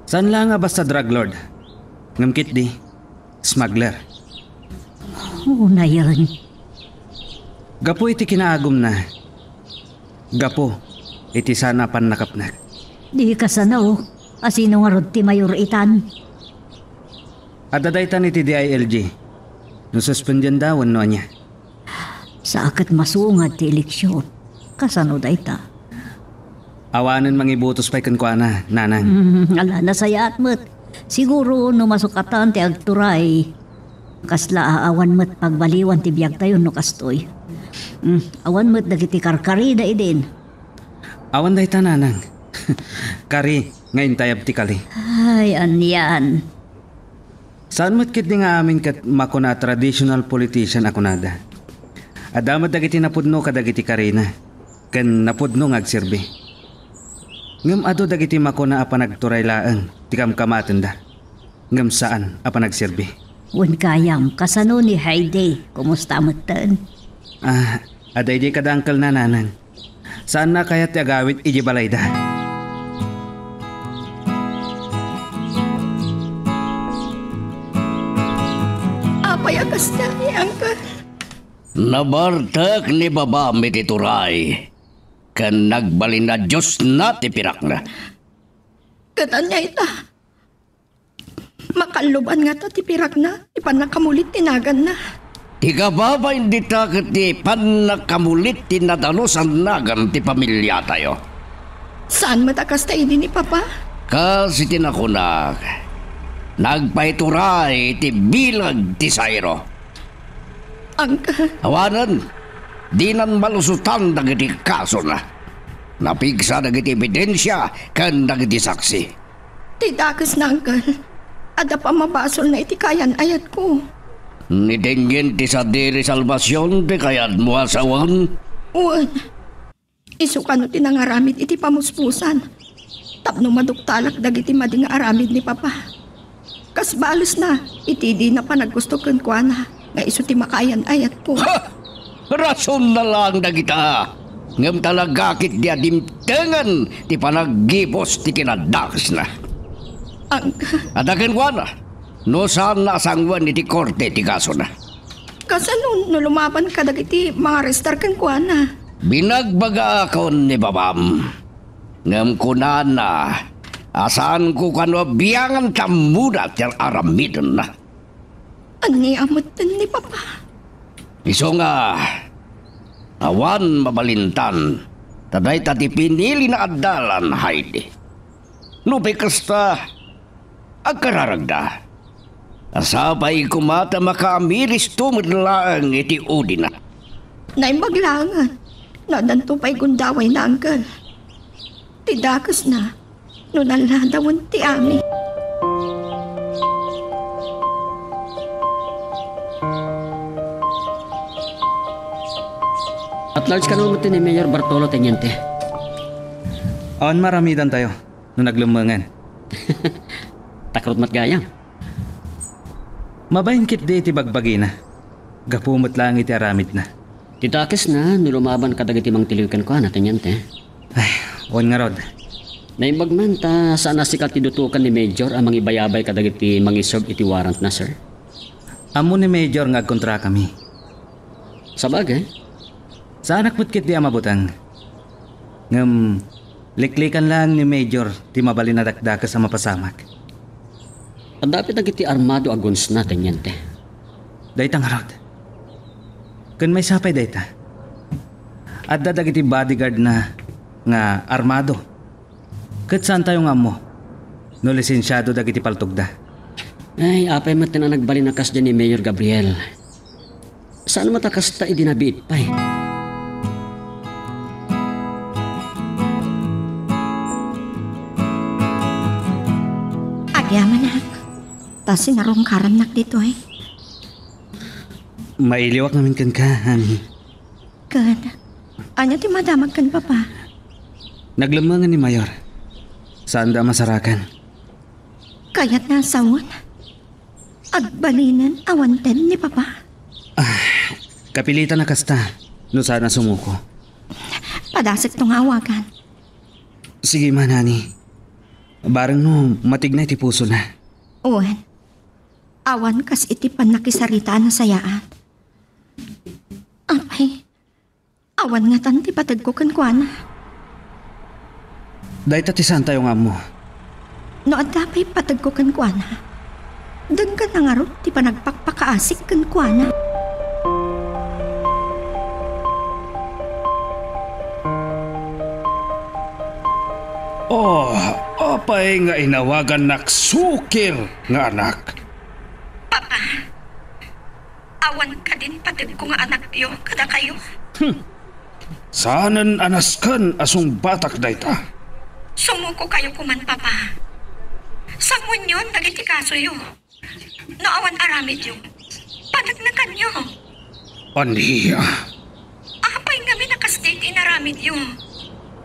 San lang nga basta drug lord? Ngamkit di. Smuggler. unay yan. Gapo iti kinaagom na. Gapo iti sana pan nakapnak. Di kasano, asino nga rod ti Mayor itan. Adadaytan iti DILG. No suspendyan daw no niya. Sa akat masungad ti eleksyon. Kasano dayta? Awanan mangibutos pa'y kankwana, nanang. Ala na sayat mo't. Siguro no masukatan ti agturay. Kasla aawan mo't pagbaliwan ti biyag tayo no kastoy. Awan mo't dagiti karkari da idin. Awan dayta, nanang. Kari, ngayon tayab ti kali. Ay, anyan. Saan mo't kit di nga amin kat makuna traditional politician ako nada. Adamat dagiti napudno kadagiti karina. Kan napudno ngagserbi. Ngam ado dagiti makuna apa nagturay laang, tikam kamaten da. Ngam saan apa nagserbi. Wan kayam, kasano ni Heidi, kumusta mo tan? Aday di kadangkal na nanang. Saan na kaya ti agawit iji balay da? Apay agas na ni Uncle. Nabartak ni baba mi tituray. Kan nagbalin na Diyos na tipirak na. Kanan niya ita. Makaluban nga ta ti pirak na, ipan nakamulit tinagan na. Di ka ba ba hindi takot ti panakamulit tinadalusan nagan ti pamilya tayo? Saan matakas tayo din ni Papa? Kasi tinakunag, nagpaituray ti bilag ti Sayro. Angka, Awanan, di nan malusutan dagiti kaso na. Napigsa dagiti ebidensya kan dagiti saksi. tidakas na angkal. Ada pa mabasol na itikayan ayat ko. Nidenggen ti sa diri salvasyon ti kayad mo asawan. Uwan. Isukan no tinangaramid iti pamuspusan. Tapno maduktalak dagiti mading aramid ni Papa. Kas balos na, iti di na pa naggusto ken kuana. Nga iso ti makayan ayat ko. Ha! Rason na lang dagita. Ngam talaga kit di adimtengan ti panaggibos ti kinadakas na. Angka, Adaken ko na, no saan na asangwan iti korte ti kaso na. kasanon no lumaban ka dagiti mga restar ken kuana. Binagbaga akon ni babam. Ngam kunan na, asaan ko kano biyangan tamuda ti aramidon na. Ani amot ni Papa. Iso nga, awan mabalintan, taday tati pinili na adalan, Heidi. Nupi kasta, agkararagda. Asabay kumata makaamiris tumidlaang iti udina. Nay maglangan. Nadanto pa'y gundaway na angkal. Tidakas na. No naladawan ti ami. At large ka naman ni Mayor Bartolo Teniente. Awan maramidan tayo nung naglumangan. Takrot mat gayang. Mabayangkit di iti bagbagi na. Gapumot lang iti aramid na. Titakis na, nulumaban ka dagiti mang tiliwikan ko na Teniente. Ay, on nga rod. Naimbagman ta saan nasikat tidutukan ni Major ang mangibayabay ka dagiti mangisog iti warrant na, sir. Amo ni Major nga kontra kami. Sabagay, Sa anak mo't di amabutang. Ngam, liklikan lang ni Major ti mabalin na dakdaka sa mapasamak. ang dapat dagiti armado agons na, Teniente. Daytang harod. Kun may sapay dayta. At dadagiti bodyguard na nga armado. Kat saan tayo nga mo? No lisensyado dagiti paltugda. Ay, apay mat na nagbaliнаkas dyan ni Mayor Gabriel. Saan matakas ta idinabiit pa eh? Agyaman na. Tas sinarong karanak dito eh. Mailiwak namin kan ka, honey. Kan. Anya ti madamag kan Papa. Naglamangan ni Mayor. Saan da masarakan? Kayat na sawon. Agbalinan awanten ni Papa. Kapilitan na kasta. No sana sumuko. Padasik tong awagan. Sige man, honey. Barang no, matignay ti puso na. Uwan. Awan kas iti panakisarita na sayaan. Apay. Awan nga tan ti patag ko kan kuana. Dahil tatisan tayo nga mo. No adapay patag ko kan kuana. Dun ka na nga ro, ti panagpakpakaasik kan kuana. Oh, apay nga inawagan naksukir nga anak. Awan ka din patag ko nga anak tiyo, kada kayo. Saanan anaskan asong batak dayta. Sumuko kayo kuman, Papa. Sangon yun, nagiti kaso yun. Naawan aramid yun. Patag na kanyo. Aniya, Apay nga minakastate inaramid yun.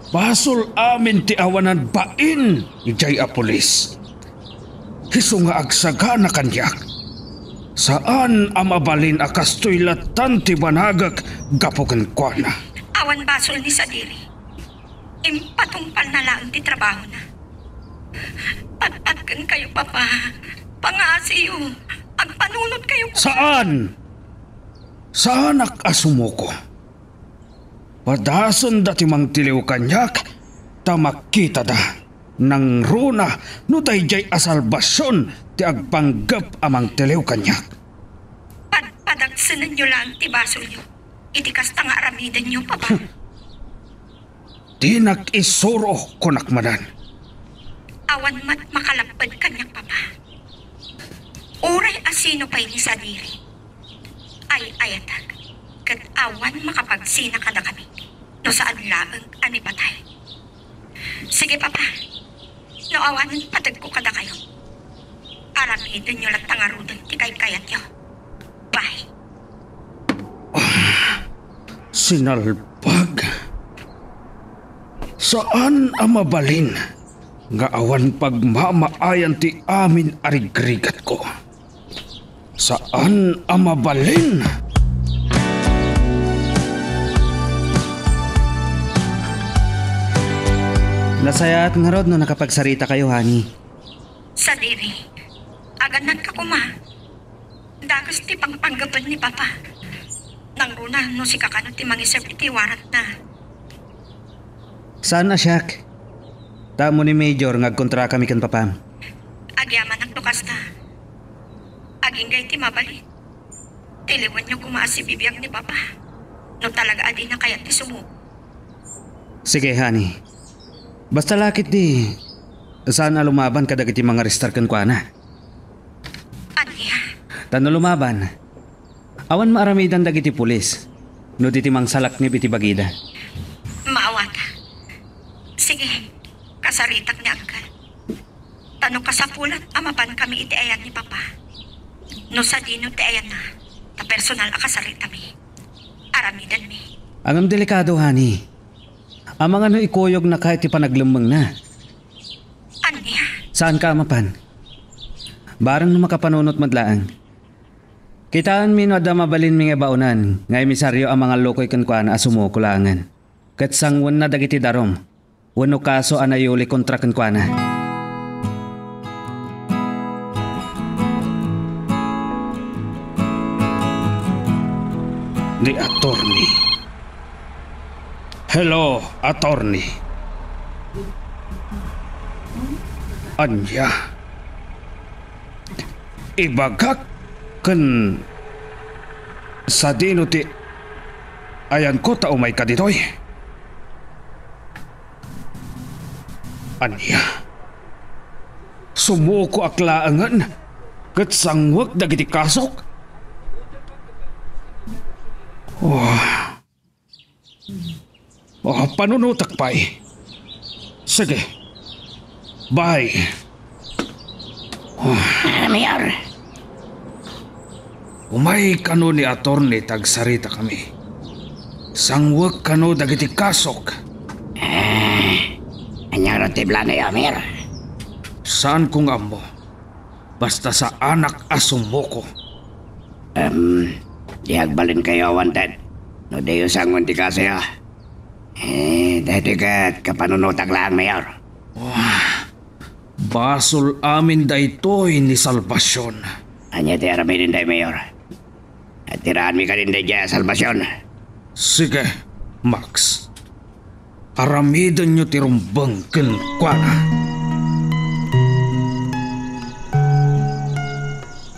basol amin ti awanan bain ijay a pulis. Hiso nga agsaga na kanyak. Saan amabalin akastoy latan ti banagak gapukan kwa na. Awan basol ni Sadiri. Impatungpal na lang ti trabaho na. Patpatkan kayo, Papa. Pangasiyo. Agpanunod kayo. Saan? Saan ak asumuko? Padason dati mang tiliw kanyak, tamakita da. Nang runa no dayjay asalbasyon ti agpanggap amang telew kanyak. Padagsanan nyo lang ti basol nyo. Iti kasta nga aramidan nyo, Papa. Di nag-isuro kunakmanan. Awan mat makalapad kanyak, Papa. Uray asino pa'y ni Sadiri. Ay ayatag. Kat awan makapagsina kada kami. No saan laang ani patay. Sige, Papa. No awanan patag ko kada kayo. Aramidan nyo lang tangarudan ti kayat nyo. Bye. Sinalpag. Saan ang mabalin nga awan pagmamaayan ti amin arigrigat ko? Saan ang mabalin? Nasaya at nga rod no nakapagsarita kayo, honey. Sadiri, aganan ka kuma. Dagas ti pangpanggapan ni Papa. Nang runa no si kakano ti mangisip iti warat na. Saan na, Shaq? Tamo ni Major ngagkontra kami kan papam. Agyaman ang tukas na. Aging gay ti mabalik. Tiliwan niyo kumaas si bibiyang ni Papa. No talaga adi na kaya ti sumo. Sige, honey. Basta lakit di. Saan na lumaban kadag iti mga restar kan kwa na? Aniya, Tano lumaban. Awan maaramidan dagiti pulis. No diti mang salak ni iti bagida. maawata. Sige, kasaritak ni Angkal. Tanong kasapulan, amapan kami iti ayan ni Papa. No sa dino ti ayan na, ta personal akasarita mi. Aramidan mi. Angam delikado, honey. Amang ano ikoyog na kahit ipanaglumbang na. Aniya, Saan ka mapan? Barang no makapanunot madlaang. Kitaan mi no adda mabalin mi nga baunan, nga emisaryo ang mga lokoy kan kuana asumo kulangan. Ket sangwan na dagiti darom. Wano kaso anayuli kontra kan kuana. Ni attorney. Hello, attorney. Anya. Ibagak kan sa dino ti ayan ko ta umay ka ditoy. Anya. Sumuko aklaangan ket sangwag dagiti kasok. Panunutak pa'y. Sige. Bye. Mayor, Umay kano ni attorney tagsarita kami. Sangwag kano dagiti kasok. anyaro tibla na yo, Mayor. Saan kung amo? Basta sa anak asumo ko. Diagbalin kayo, wanted. No deyo sangon ti kasayo. Dahil kat kapanunutak lang, Mayor. Basol amin daytoy ni salbasyon. Anya ti aramidin day, Mayor. At tiraan mi ka din day dya, salvasyon. Sige, Max. Aramidan nyo ti rumbang kenkwana.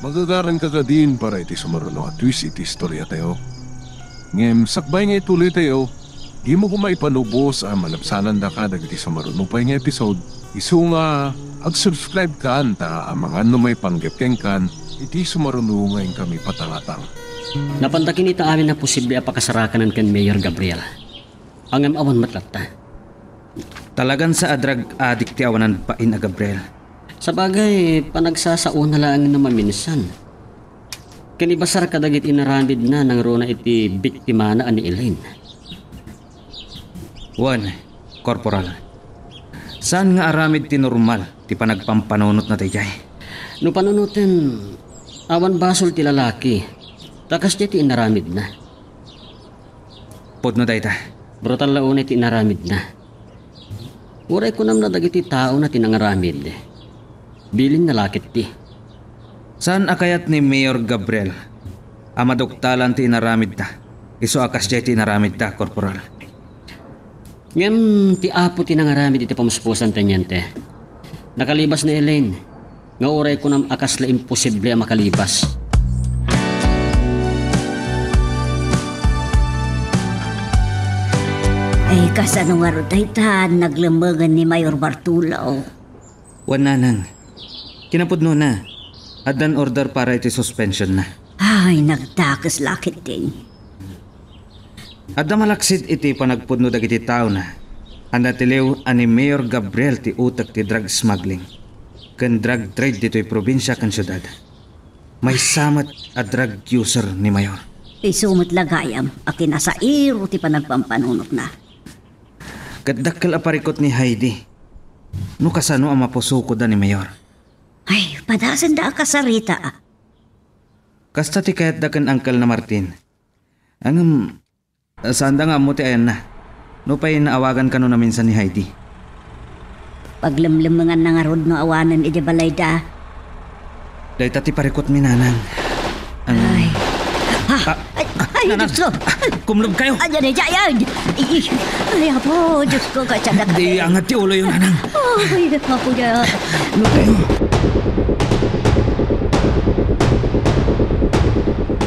Magagaran ka din para iti sumaruno at twist iti istorya tayo. Ngem sakbay nga ituloy tayo, di mo kumaipanubos ang malapsanan da ka dagiti sumaruno pa nga episode. Isu nga, ag-subscribe ka anta ang mga numay panggapkeng kan, iti sumaruno ngayon kami patangatang. Napantakin ita amin na posible apakasarakanan kan Mayor Gabriel. Ang awan matlatta. Talagan sa adrag adik ti awanan pain a Gabriel. Sa bagay, panagsasauna lang na maminsan. Kanibasar kadagit inaramid na ng rona iti biktima na ani Elaine. Juan, Corporal. Saan nga aramid ti normal ti panagpampanunot na tayay? No panunutin, awan basol ti lalaki. Takas niya ti inaramid na. Podno dayta. Brutal launay ti inaramid na. Uray ko nam na dagiti tao na tinangaramid. Bilin na lakit ti. Saan akayat ni Mayor Gabriel? Amadoktalan ti inaramid ta. Iso akas jay ti inaramid ta, Corporal. Ngam ti apo ti nangaramid iti pamuspusan tenyente. Nakalibas ni Elaine. Nga oray ko nam akas la imposible ang makalibas. Ay, kasano nga ro daytan, naglambagan ni Mayor Bartolo. Wan nanang. Kinapudno na. Adan order para iti suspension na. Ay, nagtakas lakit din. Adda malaksid iti panagpudno dagiti tao na. Anda tilew ani Mayor Gabriel ti utak ti drug smuggling. Ken drug trade dito'y probinsya kan syudad. May samat a drug user ni Mayor. Isumot lagayam, akin nasa iro ti panagpampanunok na. Kadakkel a parikot ni Heidi. No kasano ang mapusuko da ni Mayor. Ay, padasan da kasarita. Kasta ti kayat da kan Uncle na Martin. Ang saan da nga mo ti ayan na. No pa'y naawagan ka no na minsan ni Heidi. Paglamlamangan na nga rod no awanan iti balay da. Dahil tati parikot mi nanang. Ay. Ay, nanang. Diyos ko. Kumlob kayo. Ayan na dyan. Ay, apo, Diyos ko, katsada ka. Di angat ti ulo yung nanang. Ay, apo dyan.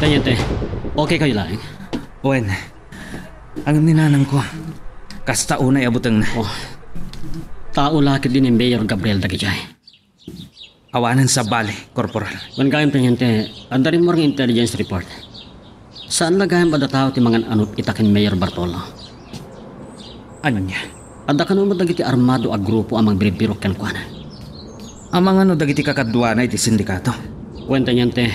Tenyente, okay kayo lang? Wen, ang ninanang ko. Kasta unay abutang na. Oh, tao lakit din ni Mayor Gabriel Dagijay. Awanan sa bali, Corporal. Kung kayo tenyente, andarin mo rin intelligence report. Saan lagayan ba tao ti mga anot itakin Mayor Bartolo? Anya? Ada ka naman dagiti armado a grupo amang biribirok kan kuana. Amang ano dagiti kakadwa na iti sindikato. Kung tenyente,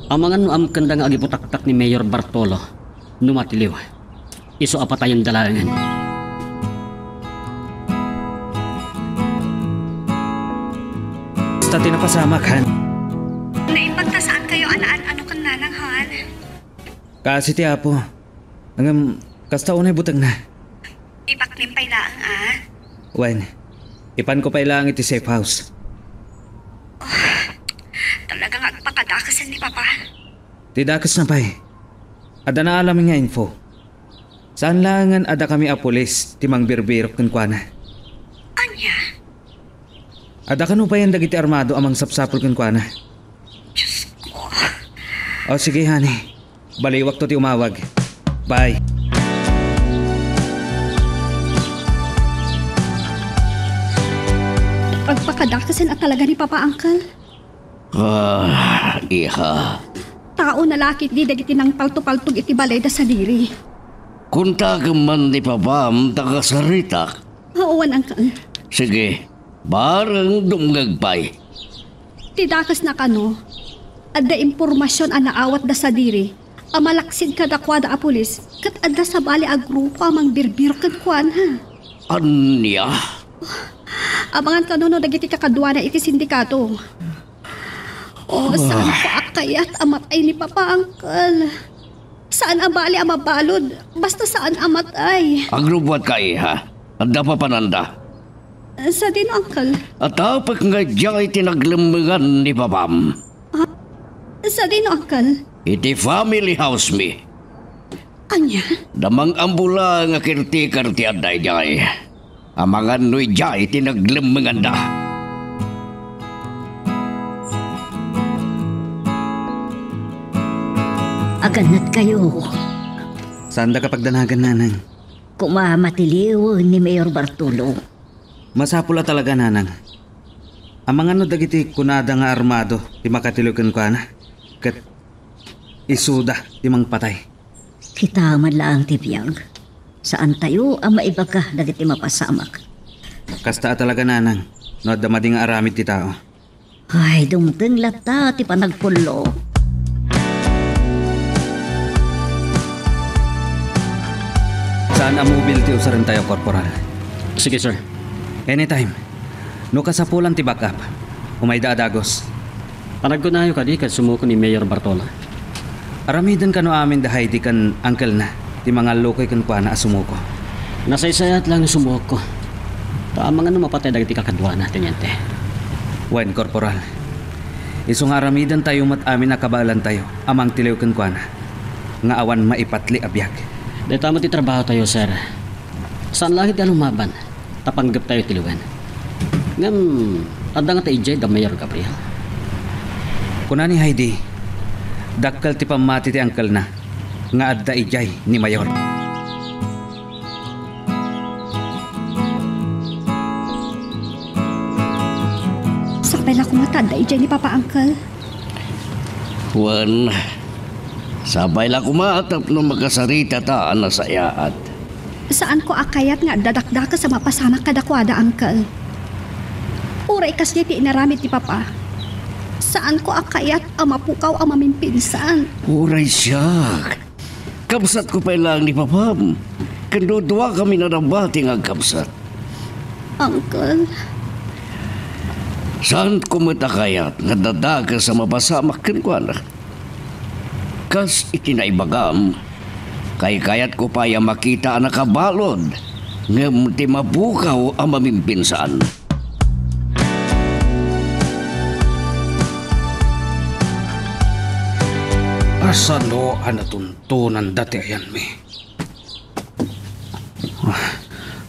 amang ano am kanda nga agiputaktak ni Mayor Bartolo, numatiliw. Iso apatayan dalalangan. Basta tinapasamak, Han. Naipagtasaan kayo ano kan nanang, Han? Kasi ti Apo. Hanggang kasta unay butang na. Ipaklimpay laang, Wen, ipan ko pa ilang iti safe house. Talagang agpakadakasan ni Papa. Tidakas na pa'y. Ada na alamin nga info. Saan langan ada kami a polis timang birbirok kan kuana. Anya? Ada ka pa yan dagiti armado amang sapsapol kan kuana. Diyos ko. O sige, honey. Baliwak to ti umawag. Bye. Agpakadakasan at talaga ni Papa, Uncle. Iha. Tao na lakit di dagiti nang palto-paltog iti balay da sa diri. Kunta ka man ni Papam tagasarita. Hauwan, Uncle. Sige, barang dumgagpay. Tidakas na kano. Adda impormasyon ang naawat da sa diri. Amalaksid ka dakwada a pulis. Kat adda sa bali a grupo amang birbir kan kuan, ha? Anya? Abangan ka no dagiti kakadwa na iti sindikato. Saan ko akayat amatay ni Papa, Uncle? Saan abali ang mabalod? Basta saan amatay? Agrubwat ka iha. Anda pa pananda. Sa din, Uncle? At apak nga diyay tinaglamangan ni Papam. Sa din, Uncle? Iti family house mi. Anya? Damang ambula nga kirtikar ti aday diyay. Amangan no'y diyay tinaglamangan da. Aganat kayo. Saan da kapag danagan, nanang? Kumamatiliw ni Mayor Bartolo. Masapula talaga, nanang. Amang ano dagiti kunada nga armado ti makatilukan ko na. Kat isuda ti mang patay. Kita man lang tibiyang. Saan tayo ang maibaga dagiti mapasamak? Kasta talaga, nanang. No damadi nga aramid ti tao. Ay, dumteng lata ti panagpulo. Saan ang mobility usaran tayo, Corporal? Sige, sir. Anytime. No kasapulan ti backup. Umayda adagos. Panagkunayo ka di kat sumuko ni Mayor Bartolo. Aramidan ka no amin da Heidi kan uncle na. Ti mga lokoy kan kwa na asumuko. Nasaysayat lang sumuko. Tama nga no mapatay dagiti kakadwa na, tenyente. Wen, Corporal. Iso nga aramidan tayo mat amin nakabalan tayo. Amang tilew kan kwa na. Nga awan maipatli abiyag. Dahil tama ti trabaho tayo, sir. Saan lahit ka lumaban? Tapanggap tayo tiliwan. Ngam, ada nga tayo da Mayor Gabriel. Kuna ni Heidi, dakkal ti pamati ti angkel na, nga adda ijay ni Mayor. Sakay na kumatanda ijay ni Papa Uncle. Juan, sabay lang kumatap nung makasarita ta na sa iyaat. Saan ko akayat nga dadakdaka sa mapasama kadakwada, Uncle? Uray kasi ti inaramit ni Papa. Saan ko akayat ang mapukaw ang mamimpinsan? Uray siya. Kabsat ko pa lang ni Papam. Kandudwa kami na nabati nga kabsat. Uncle, Saan ko matakayat nga dadaga sa mapasamak kenkwana? Kas itinaibagam, kay kayat ko pa yung makita ang nakabalod nga ti mabukaw ang mamimpinsan. Asa no ang natuntunan dati ayan mi?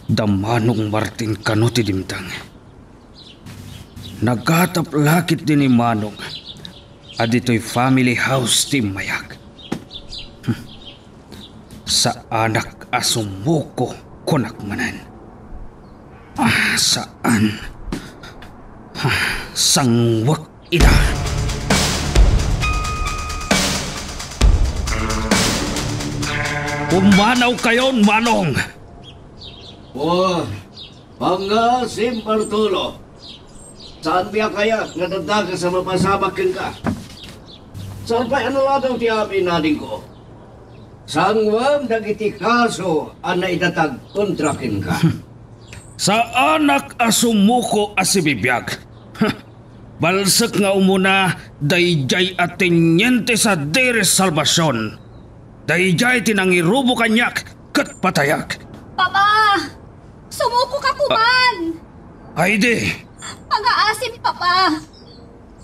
Damanong Martin kano ti dimtang. Nagkatap lakit din ni Manong. Adito'y family house ti Mayag. Sa anak asumuko kunakmanan. Saan? Sangwak ina. Umanaw kayon, Manong! Oh, pangasim Bartolo. Saan biya kaya nga dadaga sa mapasamak ka? Saan pa daw ti amin natin ko? Sangwam dagiti kaso ang naidatag kontrakin ka. Sa anak asumuko asibibiyag. Balsak nga umuna dayjay at tenyente sa Deres Salvacion. Dayjay tinangirubo kanyak kat patayag. Papa! Sumuko ka kuman! Heidi! Pag-aasim, Papa!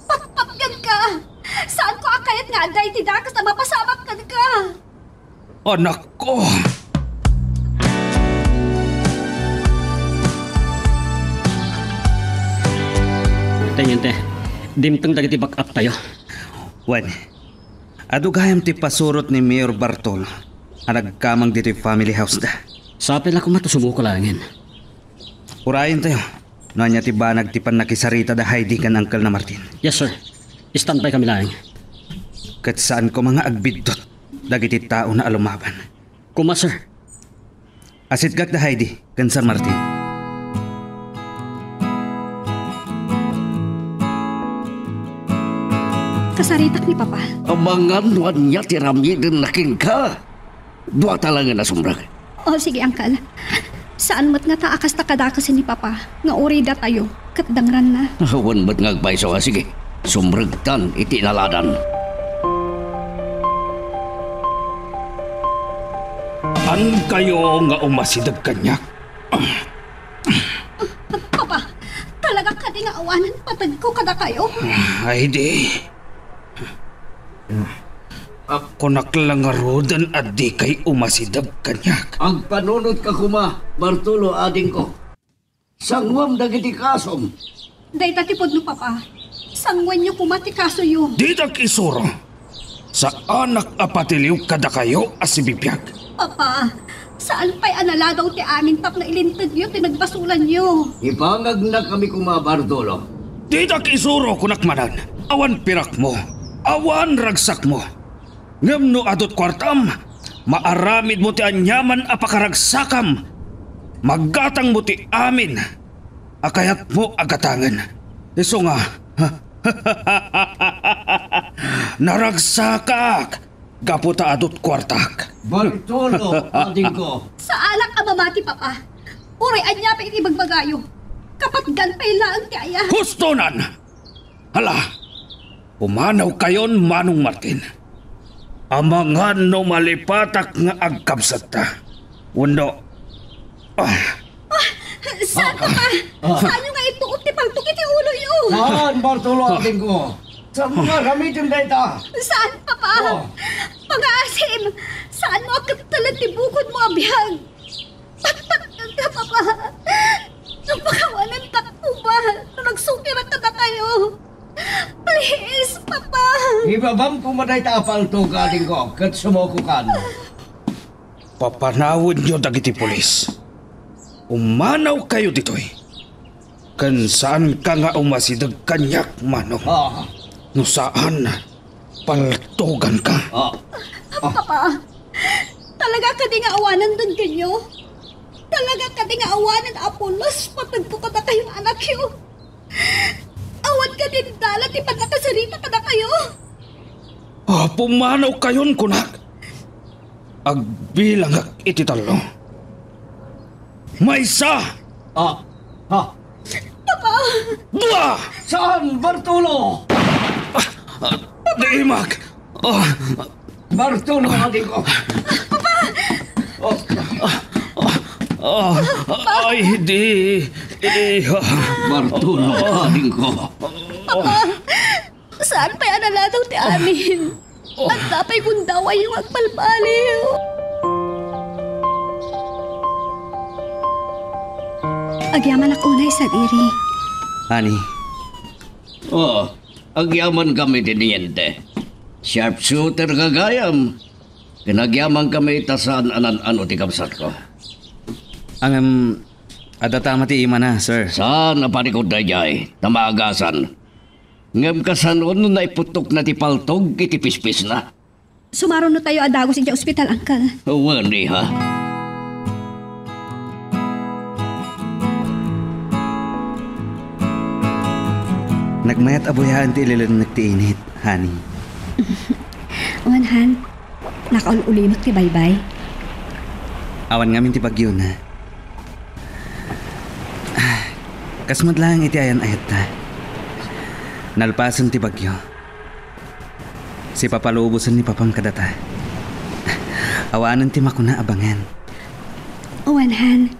Patpatgan ka! Saan ko akayat nga aday tidakas na mapasamakkan ka? Anak ko! Tanyente, dimtang dagiti back up tayo. Wan, adugayam ti pasurot ni Mayor Bartolo, ang nagkamang dito yung family house na. Sapil ako matusumuko langin. Urayan tayo. Noanya ti banag ti panakisarita da Heidi kan Uncle na Martin. Yes, sir. Standby kami lang. Kat saan ko mga agbidot dagiti tao na alumaban. Kuma, sir. Asit gak da Heidi kan Sir Martin. Kasaritak ni Papa. Amangan nuan niya tirami din nakin ka. Dua talaga na sumrag. O sige, Uncle. Saan mo't nga taakas takadakas ni Papa? Nga uri da tayo. Katdangran na. Awan ba't ngagpaiso ka? Sige, sumragtan iti naladan. An kayo nga umasidag kanyak? Papa, talaga ka di nga awanan patag ko kada kayo? Heidi. Ako naklangarodan at di kay umasidag kanyak. Ang panunod ka kuma, Bartolo ading ko. Sangwam dagiti kasom. Day tatipod no, Papa. Sangwan nyo kumati kaso yun. Di isuro. Sa anak apatiliw kada kayo asibibiyag. Papa, saan pa'y analadaw ti amin tap na ilintad nyo, tinagbasulan nyo? Ipangag na kami kuma, Bartolo. Di isuro kunakmanan. Awan pirak mo. Awan ragsak mo. Ngam no adot kwartam, maaramid mo ti anyaman apakaragsakam. Maggatang mo ti amin. Akayat mo agatangan. Iso nga, naragsakak. Gaputa adot kwartak. Bartolo, ading ko. Sa alak amamati, Papa. Uray anya pa iti bagbagayo. Kapatgan pa'y laang ti aya. Hustonan! Hala, umanaw kayon, Manong Martin. Amangan no malipatak nga agkabsat ta. Uno. Saan, Papa? Saan yung nga ituot ti pagtuk iti ulo yun? Saan, Bartolo, ading ko? Sa mga gamitin na ita. Saan, Papa? Pag-aasim, saan mo agad talag ti bukod mo abihag? Patpatgan Papa! Napakawanan takbo ba? Nagsukira ka na kayo. Please, Papa! Ibabam pumaday ta apalto galing ko, kat sumoko kan. Papanawid nyo dagiti pulis. Umanaw kayo ditoy. Kan saan ka nga umasidag kanyak, manong? No saan, paltugan ka. Papa, talaga ka di nga awanan doon kanyo? Talaga ka di nga awanan Apolos patagpo ka na kayong anak yun? Awan ka din dalat ipanakasarita ka na kayo? Pumanaw kayon, kunak. Agbilang ak iti talo. Maysa! Dua! Saan, Bartolo? Diimag! Bartolo, adik ko. Ay, di. Bartolo, adik ko. Saan pa yan naladaw ti amin? At tapay kung daw ay yung agpalpaliw. Agyaman ako na sa diri. Honey, Agyaman kami tiniente. Sharpshooter kagayam. Pinagyaman kami tasan anan-ano ti kapsat ko. ang adatama ti ima na, sir. Saan napanikod na jay, tamagasan. Ngam kasanon na iputok na ti paltog, iti pispis na. Sumaron no tayo adagos iti ospital, Uncle. Wani ha. Nagmayat abuyahan ti ililan nagtiinit, honey. Wanhan, nakaulimak ti baybay. Awan ngamin ti bagyo na. Kasmat lang iti ayan ayat na. Nalpasan ti bagyo. Si papalubusan ni papang kadata. Awanan ti makuna abangan. Wanhan,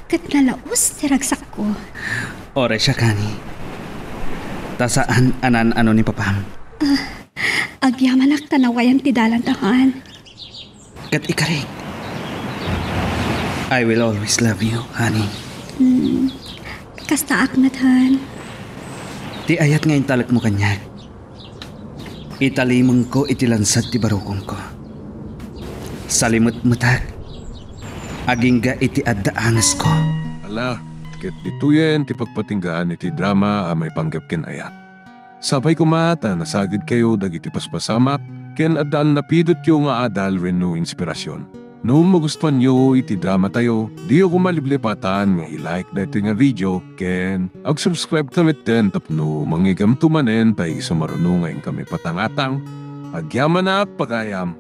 kat nalaos ti ragsak ko. Ore siya kani. Tasaan anan-ano ni papam. Agyamanak tanawayan ti dalantahan. Kat ikarig. I will always love you, honey. Kasta aknathan. Ti ayat ngayon talak mo kanyag. Italimang ko itilansad ti barukong ko. Salimot mutak. Agingga iti addaangas ko. Ala, ket dituyen ti pagpatinggaan iti drama a may panggap ken ayat. Sabay kumata nasagid kayo dagiti paspasamak ken addaan napidot yo nga adal wenno inspirasyon. No magustuhan nyo iti drama tayo, di ako maliblipatan nga i-like dito nga video ken ag-subscribe tamit din tapno mangigam tumanen tayo sumarunungan kami patangatang. Agyaman na pagayam.